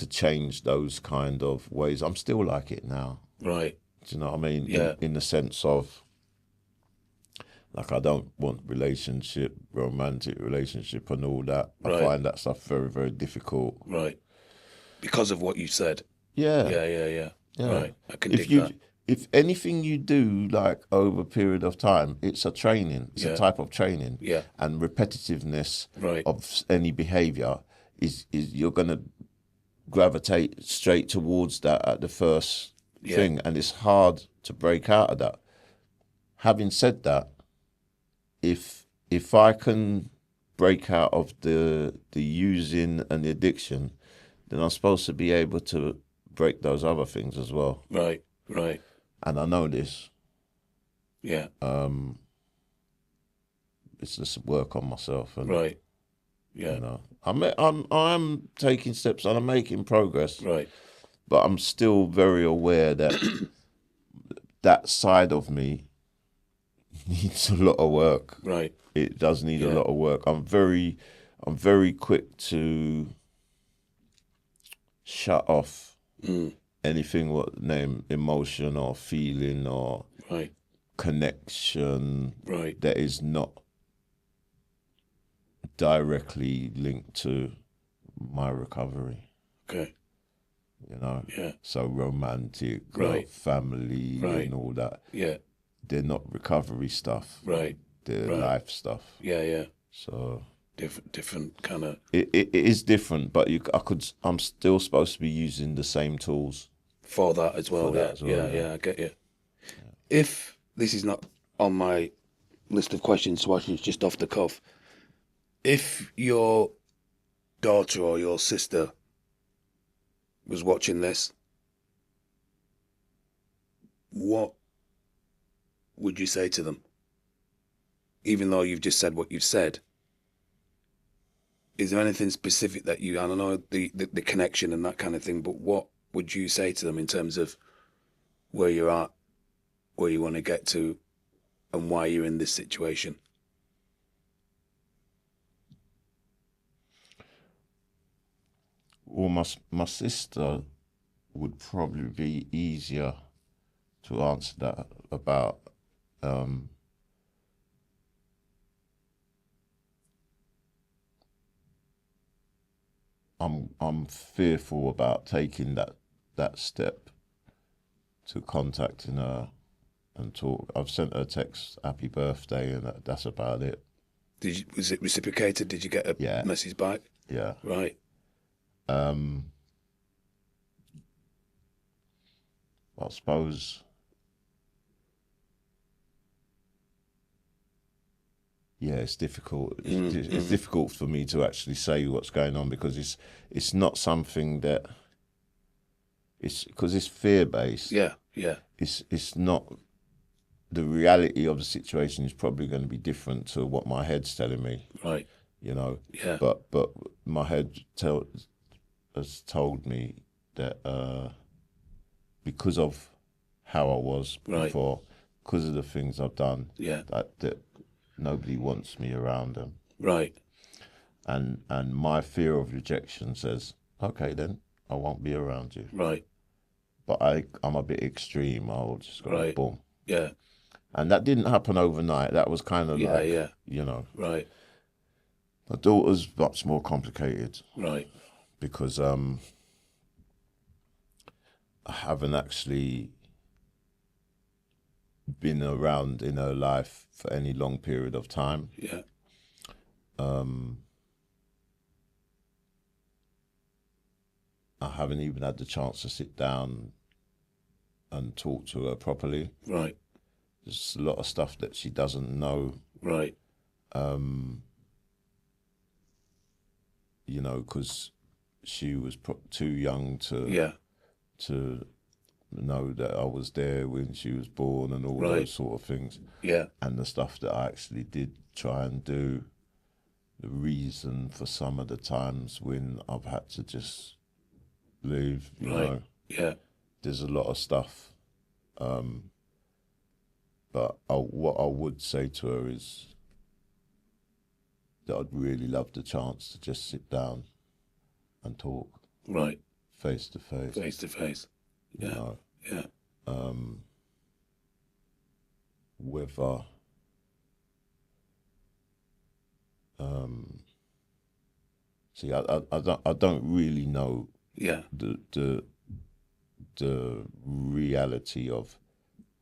change those kind of ways. I'm still like it now. Right. Do you know what I mean? Yeah. In the sense of, like, I don't want romantic relationship and all that. Right. I find that stuff very, very difficult. Right. Because of what you said. Yeah. Yeah. Right. I can If dig that. if anything you do, like, over a period of time, it's a training. It's a type of training. Yeah. And repetitiveness Right. of any behaviour is you're going to gravitate straight towards that at the first thing, and it's hard to break out of that. Having said that, if I can break out of the using and the addiction, then I'm supposed to be able to break those other things as well. Right. And I know this. Yeah. It's just work on myself, and Right. Yeah. I'm taking steps and I'm making progress. Right. But I'm still very aware that that side of me needs a lot of work. Right. It does need a lot of work. I'm very quick to shut off anything what name emotion or feeling or connection that is not directly linked to my recovery. Okay. Yeah. So romantic, family, and all that. Yeah. They're not recovery stuff. Right. They're life stuff. Yeah. So different kind of. It is different, but I'm still supposed to be using the same tools for that as well. Yeah. I get you. Yeah. If this is not on my list of questions to ask you, it's just off the cuff. If your daughter or your sister was watching this, what would you say to them? Even though you've just said what you've said, is there anything specific that I don't know, the connection and that kind of thing, but what would you say to them in terms of where you're at, where you want to get to, and why you're in this situation? Well, my sister would probably be easier to answer that about. I'm fearful about taking that step to contacting her and talk. I've sent her a text, happy birthday, and that's about it. Was it reciprocated? Did you get a message back? Yeah. Right. I suppose, it's difficult. It's difficult for me to actually say what's going on because it's not something that because it's fear based. Yeah. It's not. The reality of the situation is probably going to be different to what my head's telling me. Right. Yeah. But my head has told me that because of how I was before, because of the things I've done, that nobody wants me around them. Right. And my fear of rejection says, okay, then I won't be around you. Right. But I'm a bit extreme. I'll just go boom. Yeah. And that didn't happen overnight. That was kind of like, yeah. you know. Right. My daughter's much more complicated Right. because I haven't actually been around in her life for any long period of time. Yeah. I haven't even had the chance to sit down and talk to her properly. Right. There's a lot of stuff that she doesn't know. Right. You know, because she was too young Yeah. to know that I was there when she was born and all those sort of things. Yeah. And the stuff that I actually did try and do, the reason for some of the times when I've had to just leave, you know. Yeah. There's a lot of stuff. But what I would say to her is that I'd really love the chance to just sit down and talk. Right. Face to face. Face to face. Yeah. You know, yeah. Whether see, I don't really know Yeah. the reality of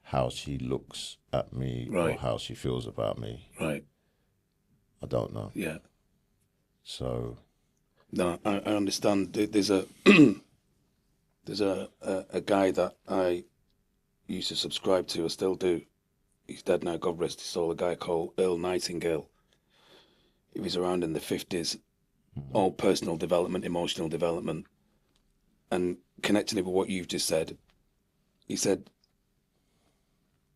how she looks at me or how she feels about me. Right. I don't know. Yeah. So. No, I understand. There's a there's a guy that I used to subscribe to. I still do. He's dead now. God rest his soul. A guy called Earl Nightingale. He was around in the 50s. All personal development, emotional development, and connecting it with what you've just said. He said,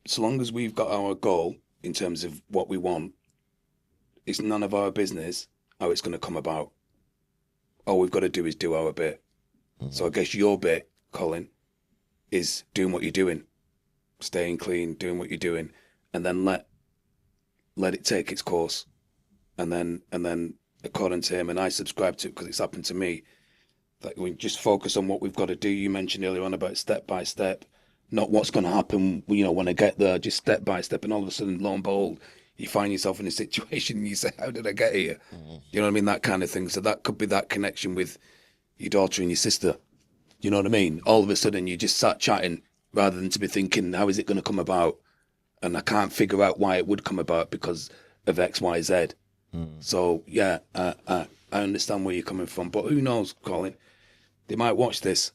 so long as we've got our goal in terms of what we want, it's none of our business how it's going to come about. All we've got to do is do our bit. So I guess your bit, Colin, is doing what you're doing, staying clean, doing what you're doing, and then let it take its course. And then according to him, and I subscribe to it because it's happened to me, that we just focus on what we've got to do. You mentioned earlier on about step by step, not what's going to happen, when I get there, just step by step. And all of a sudden, lo and behold, you find yourself in a situation and you say, how did I get here? You know what I mean? That kind of thing. So that could be that connection with your daughter and your sister. You know what I mean? All of a sudden, you just start chatting rather than to be thinking, how is it going to come about? And I can't figure out why it would come about because of X, Y, Z. So, yeah, I understand where you're coming from. But who knows, Colin? They might watch this.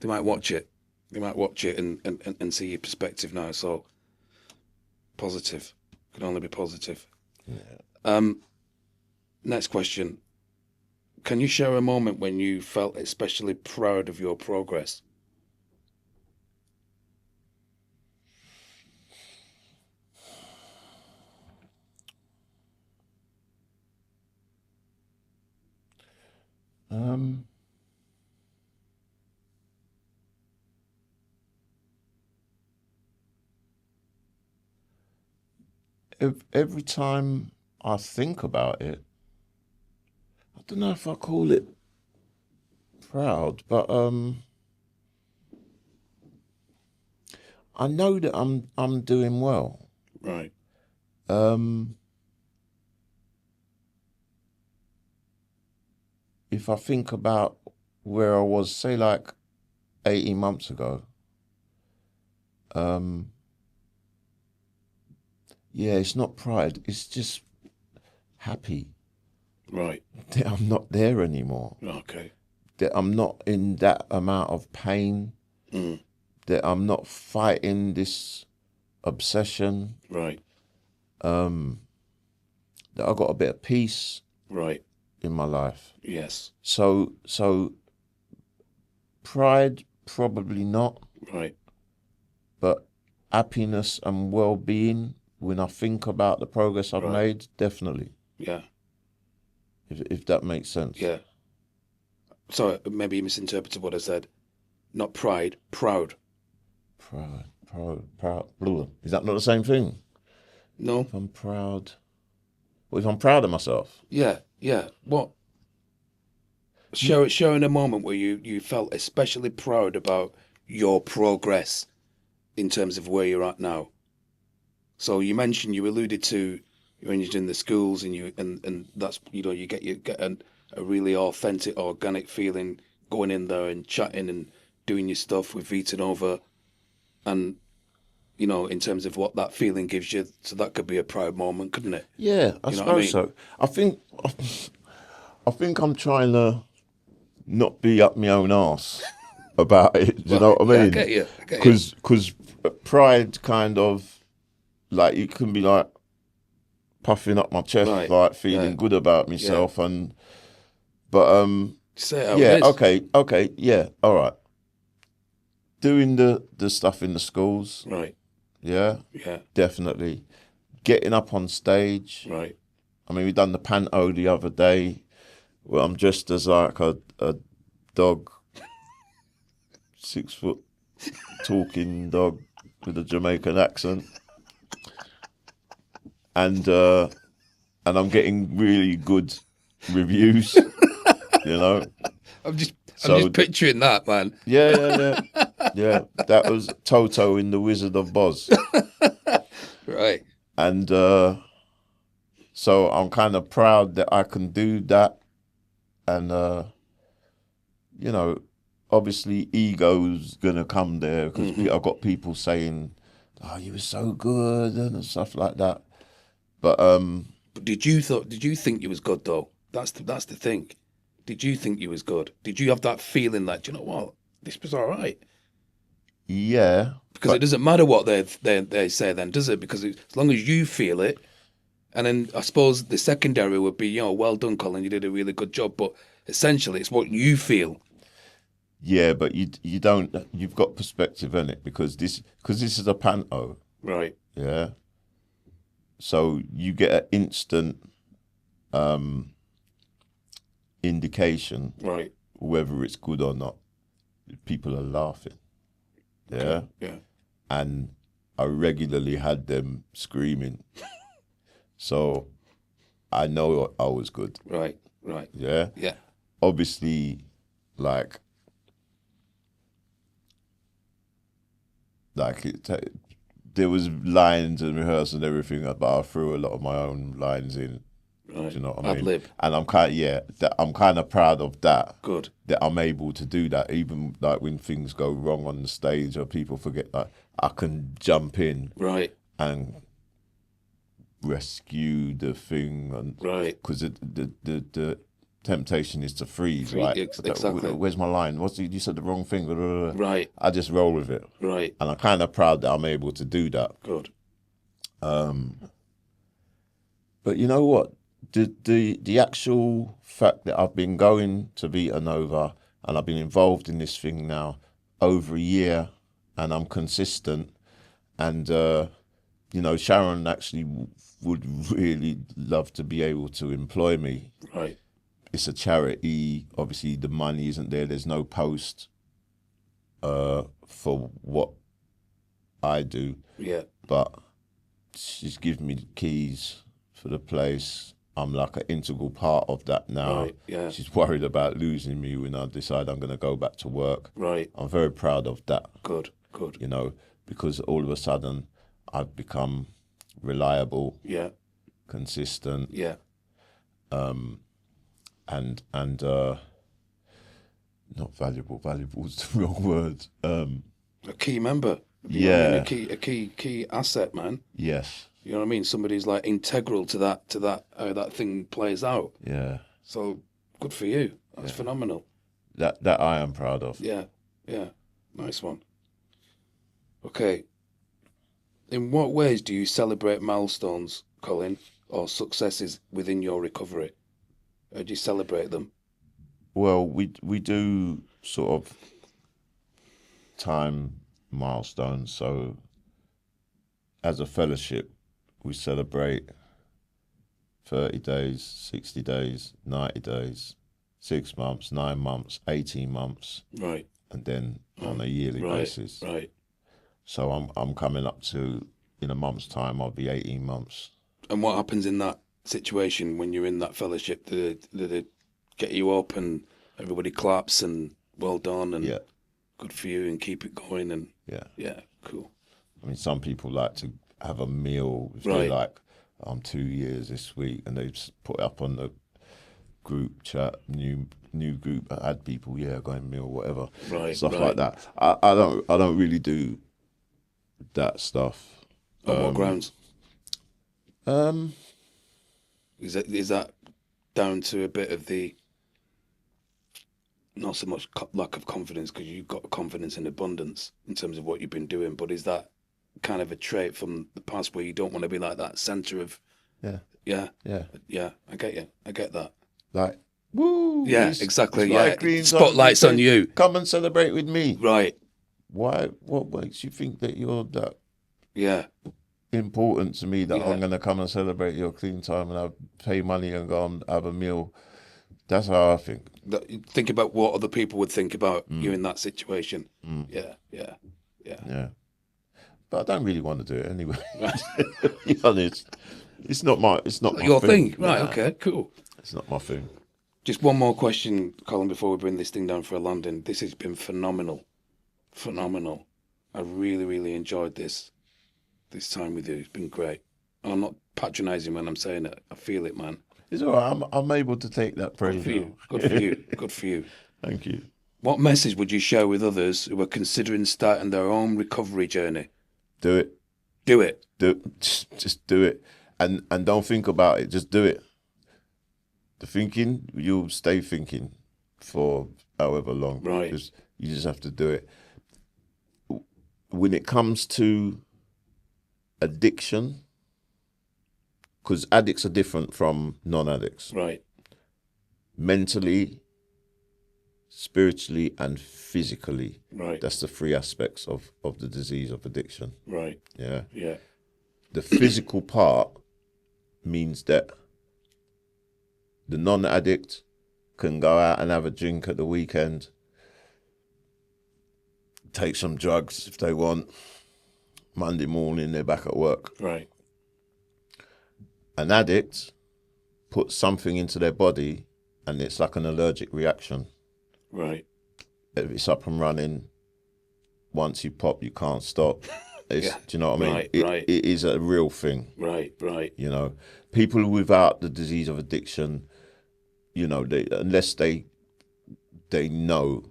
They might watch it. They might watch it and see your perspective now. So, positive. Can only be positive. Yeah. Next question. Can you share a moment when you felt especially proud of your progress? Every time I think about it, I don't know if I call it proud, but I know that I'm doing well. Right. If I think about where I was, say like 18 months ago, yeah, it's not pride, it's just happy Right. that I'm not there anymore. Okay. That I'm not in that amount of pain. That I'm not fighting this obsession. Right. That I got a bit of peace. Right. In my life. Yes. So pride, probably not. Right. But happiness and well-being, when I think about the progress I've made, definitely. Yeah. If that makes sense. Yeah. Sorry, maybe you misinterpreted what I said. Not pride, proud. Proud. Blah. Is that not the same thing? No. If I'm proud. Well, if I'm proud of myself. Yeah. What? Showing a moment where you felt especially proud about your progress in terms of where you're at now. So you mentioned, you alluded to when you're in the schools, and that's, you get a really authentic, organic feeling going in there and chatting and doing your stuff with Vita Nova, and in terms of what that feeling gives you. So that could be a proud moment, couldn't it? Yeah, I You know what I suppose mean? so. I think I'm trying to not be up my own arse about it. Do you Well, know what I yeah, I mean? get you. I get you. Because pride kind of like you can be like puffing up my chest, Right. like Yeah. feeling good about Yeah. myself, but Say it how it yeah, is. okay, yeah, all right. Doing the stuff in the schools, Right. yeah, Yeah. definitely. Getting up on stage. Right. I mean, we done the panto the other day where I'm dressed as like a dog, 6 foot talking dog with a Jamaican accent, and I'm getting really good reviews, you know. I'm just I'm So just picturing that, man. yeah. That was Toto in The Wizard of Oz, Right. and so I'm kind of proud that I can do that, and you know, obviously ego's gonna come there because I've got people saying, "Oh, you were so good" and stuff like that. But But did you think you was good though? That's the thing. Did you think you was good? Did you have that feeling that, you know what, this was all right? yeah, Because it but doesn't matter what they say then, does it? Because as long as you feel it, and then I suppose the secondary would be, well done, Colin, you did a really good job. But essentially, it's what you feel. yeah, but you don't. You've got perspective in it because this is a panto, Right. yeah. So you get an instant indication Right. whether it's good or not. People are laughing, yeah, Okay. Yeah. and I regularly had them screaming, so I know I was good, Right. Right. yeah. Yeah. Obviously, like there was lines and rehearsal and everything, but I threw a lot of my own lines in. Do Right. you know what I Ad mean? lib. And I'm kind of proud of that. Good. That I'm able to do that, even like when things go wrong on the stage or people forget that I can jump in Right. and rescue the thing, and Right. because the temptation is to freeze, right? Exactly. Where's my line? You said the wrong thing. Blah, blah, blah. Right. I just roll with it, Right. and I'm kind of proud that I'm able to do that. Good. But you know what? The actual fact that I've been going to Vita Nova and I've been involved in this thing now over a year, and I'm consistent, and Sharon actually would really love to be able to employ me. Right. It's a charity. Obviously, the money isn't there. There's no post for what I do, Yeah. but she's given me the keys for the place. I'm like an integral part of that now. Right. Yeah. She's worried about losing me when I decide I'm going to go back to work. Right. I'm very proud of that, Good. Good. because all of a sudden I've become reliable, Yeah. consistent, Yeah. and not valuable. Valuable is the wrong word. A key member. You know what I mean? Yeah. A key asset, man. Yes. You know what I mean? Somebody's like integral to that how that thing plays out. Yeah. So good for you. That's phenomenal. That I am proud of. Yeah. Yeah. Nice one. Okay. In what ways do you celebrate milestones, Colin, or successes within your recovery? How do you celebrate them? Well, we do sort of time milestones. So as a fellowship, we celebrate 30 days, 60 days, 90 days, 6 months, 9 months, 18 months, Right. and then on a yearly basis. Right. So I'm coming up to, in a month's time, I'll be 18 months. And what happens in that situation when you're in that fellowship? Do they get you up and everybody claps and well done and good for you and keep it going and Yeah. yeah, cool. I mean, some people like to have a meal. If they're like, I'm 2 years this week, and they just put it up on the group chat, new group, add people, going meal, whatever, stuff like that. I don't really do that stuff. On what grounds? Is that down to a bit of the not so much lack of confidence, because you've got confidence in abundance in terms of what you've been doing, but is that kind of a trait from the past where you don't want to be like that center of I get you, I get that, like, woo, exactly, spotlight's on you, come and celebrate with me, right? What makes you think that you're that important to me that I'm going to come and celebrate your clean time and I'll pay money and go and have a meal? That's how I think. Think about what other people would think about you in that situation. Yeah. But I don't really want to do it anyway. To be honest, it's not my your thing. Nah, right? Okay, cool. It's not my thing. Just one more question, Colin, before we bring this thing down for a landing. This has been phenomenal. I really, really enjoyed this time with you. It's been great. And I'm not patronising when I'm saying it. I feel it, man. It's all right. I'm able to take that praise. Good for you. Good for you. Thank you. What message would you share with others who are considering starting their own recovery journey? Do it. Just do it. And don't think about it. Just do it. The thinking, you'll stay thinking for however long. Right. You just have to do it. When it comes to addiction, because addicts are different from non-addicts. Right. Mentally, spiritually, and physically. Right. That's the three aspects of the disease of addiction. Right. Yeah. Yeah. The physical part means that the non-addict can go out and have a drink at the weekend, take some drugs if they want. Monday morning, they're back at work. Right. An addict puts something into their body and it's like an allergic reaction. Right. If it's up and running, once you pop, you can't stop. Do you know what I mean? Right. It is a real thing. Right. You know, people without the disease of addiction, you know, unless they know,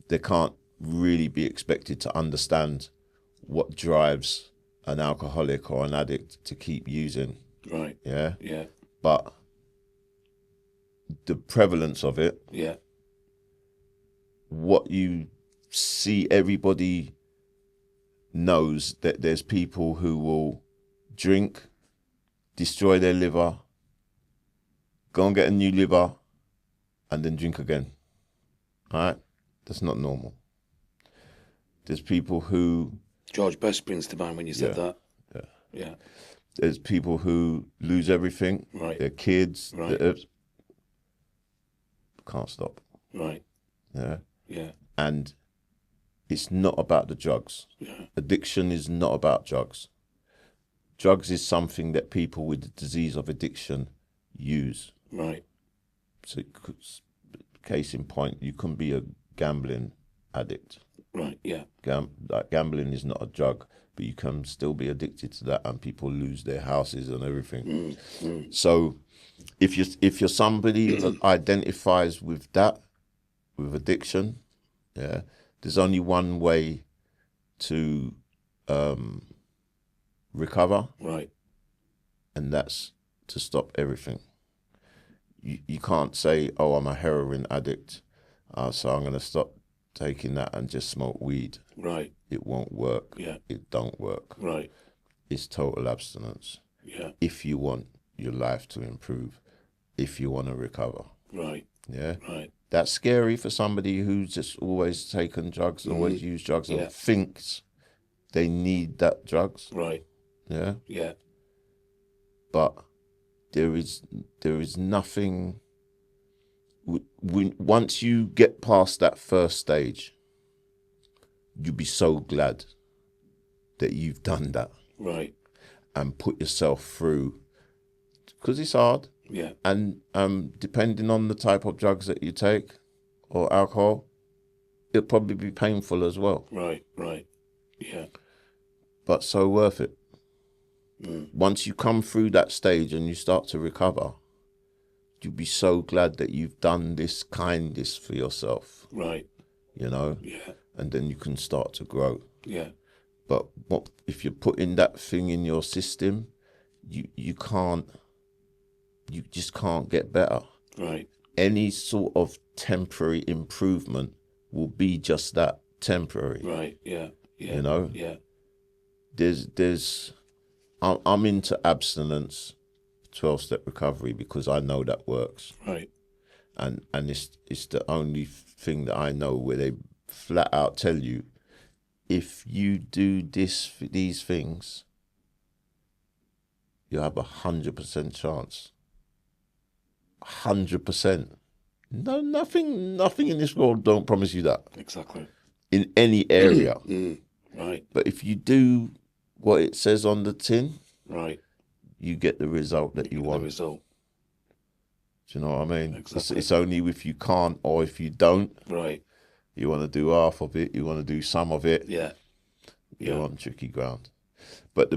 they can't really be expected to understand what drives an alcoholic or an addict to keep using. Right. Yeah. Yeah. But the prevalence of it. Yeah. What you see, everybody knows that there's people who will drink, destroy their liver, go and get a new liver, and then drink again. All right? That's not normal. There's people who... George Best springs to mind when you said that. Yeah. There's people who lose everything. Right. Their kids. Right. Can't stop. Right. Yeah. Yeah. And it's not about the drugs. Yeah. Addiction is not about drugs. Drugs is something that people with the disease of addiction use. Right. So, case in point, you can be a gambling addict. Right. Yeah. Gambling is not a drug, but you can still be addicted to that, and people lose their houses and everything. So, if you're somebody that identifies with that, with addiction, there's only one way to recover. Right. And that's to stop everything. You can't say, oh, I'm a heroin addict, so I'm going to stop taking that and just smoke weed. Right. It won't work. Yeah. It don't work. Right. It's total abstinence. Yeah. If you want your life to improve, if you want to recover. Right. Yeah. Right. That's scary for somebody who's just always taken drugs, always used drugs, and thinks they need that drugs. Right. Yeah. Yeah. But there is nothing. Once you get past that first stage, you'll be so glad that you've done that. Right. And put yourself through, because it's hard. Yeah. And depending on the type of drugs that you take or alcohol, it'll probably be painful as well. Right. Right. Yeah. But so worth it. Once you come through that stage and you start to recover, you'll be so glad that you've done this kindness for yourself. Right. You know? Yeah. And then you can start to grow. Yeah. But what if you're putting that thing in your system, you just can't get better. Right. Any sort of temporary improvement will be just that, temporary. Right. Yeah. Yeah. You know? Yeah. I'm into abstinence, 12-step recovery, because I know that works. Right. And it's the only thing that I know where they flat out tell you, if you do these things, you have 100% chance. 100%. No, nothing in this world don't promise you that. Exactly. In any area. Right. But if you do what it says on the tin, right, you get the result that you want. The result. Do you know what I mean? Exactly. It's only if you can't or if you don't. Right. You want to do half of it. You want to do some of it. Yeah. You're on tricky ground. But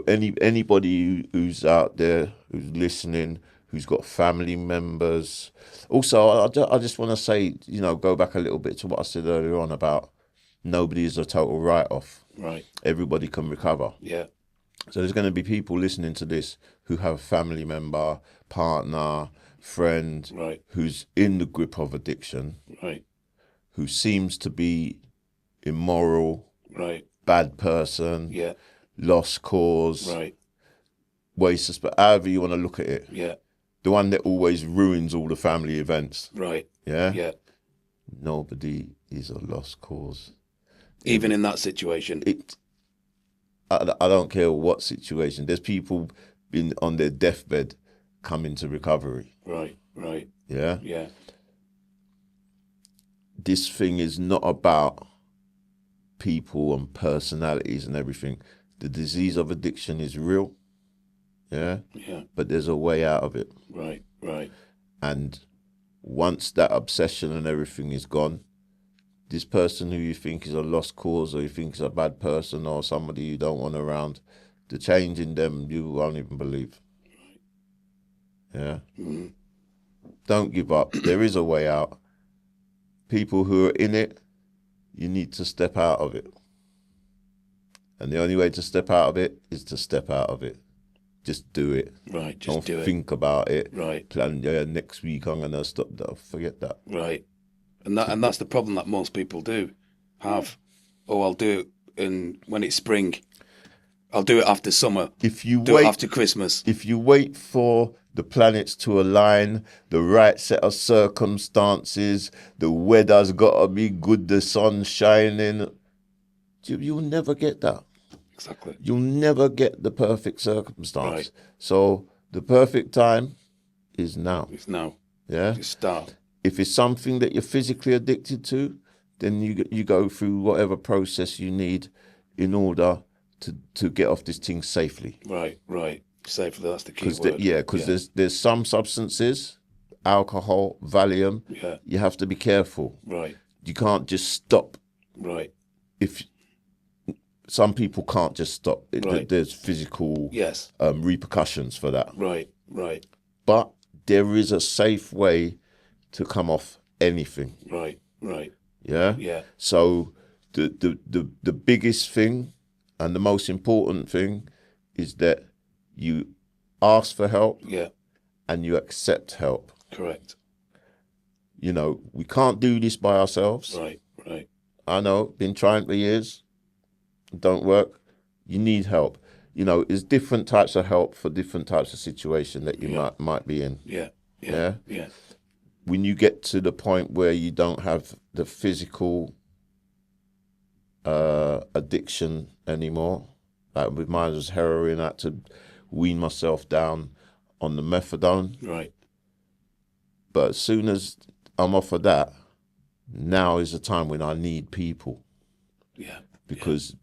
anybody who's out there, who's listening, who's got family members. Also, I just want to say, go back a little bit to what I said earlier on about nobody is a total write-off. Right. Everybody can recover. Yeah. So there's going to be people listening to this who have a family member, partner, friend, right, who's in the grip of addiction, right, who seems to be immoral, right, bad person, yeah, lost cause, right, but however you want to look at it. Yeah. The one that always ruins all the family events. Right. Yeah? Yeah. Nobody is a lost cause. Even in that situation. I don't care what situation. There's people been on their deathbed coming to recovery. Right, right. Yeah? Yeah. This thing is not about people and personalities and everything. The disease of addiction is real. Yeah? Yeah. But there's a way out of it. Right, right. And once that obsession and everything is gone, this person who you think is a lost cause or you think is a bad person or somebody you don't want around, the change in them you won't even believe. Yeah? Mm-hmm. Don't give up. There is a way out. People who are in it, you need to step out of it. And the only way to step out of it is to step out of it. Just do it. Right, just do it. Don't think about it. Right. Plan, next week I'm going to stop that. Forget that. Right. And that's the problem that most people do have. Oh, I'll do it when it's spring. I'll do it after summer. If you do wait it after Christmas. If you wait for the planets to align, the right set of circumstances, the weather's got to be good, the sun's shining, you'll never get that. Exactly. You'll never get the perfect circumstance. Right. So the perfect time is now. It's now. Yeah. Just start. If it's something that you're physically addicted to, then you go through whatever process you need in order to get off this thing safely. Right, right. Safely, that's the key word. Because there's some substances, alcohol, Valium, you have to be careful. Right. You can't just stop. Right. If some people can't just stop. Right. There's physical yes. Repercussions for that. Right, right. But there is a safe way to come off anything. Right, right. Yeah? Yeah. So the biggest thing and the most important thing is that you ask for help. Yeah. And you accept help. Correct. We can't do this by ourselves. Right, right. I know, been trying for years. Don't work. You need help. There's different types of help for different types of situation that you might be in. Yeah. Yeah. Yeah. When you get to the point where you don't have the physical addiction anymore, like with mine was heroin, I had to wean myself down on the methadone. Right. But as soon as I'm off of that, now is the time when I need people. Yeah. Because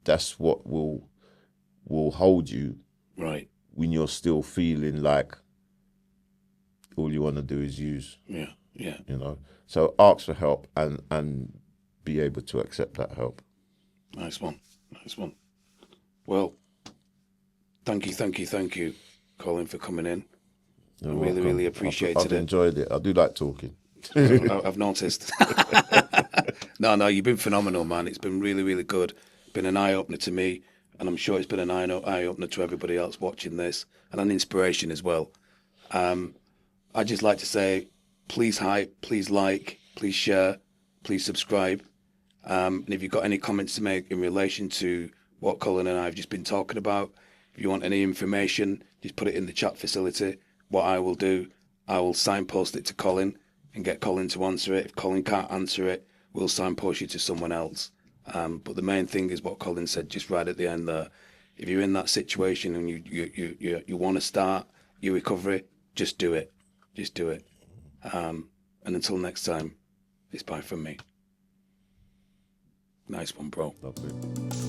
that's what will hold you. Right. When you're still feeling like all you want to do is use. Yeah. Yeah. So ask for help and be able to accept that help. Nice one. Nice one. Well, Thank you, Colin, for coming in. You're Really, welcome. really appreciated I've it. enjoyed it. I do like talking. I've noticed. No, you've been phenomenal, man. It's been really, really good. Been an eye opener to me, and I'm sure it's been an eye opener to everybody else watching this, and an inspiration as well. I'd just like to say, please hype, please like, please share, please subscribe. And if you've got any comments to make in relation to what Colin and I have just been talking about, if you want any information, just put it in the chat facility. What I will do, I will signpost it to Colin and get Colin to answer it. If Colin can't answer it, we'll signpost you to someone else. But the main thing is what Colin said just right at the end there. If you're in that situation and you want to start your recovery, just do it. Just do it. And until next time, it's bye from me. Nice one, bro. Lovely.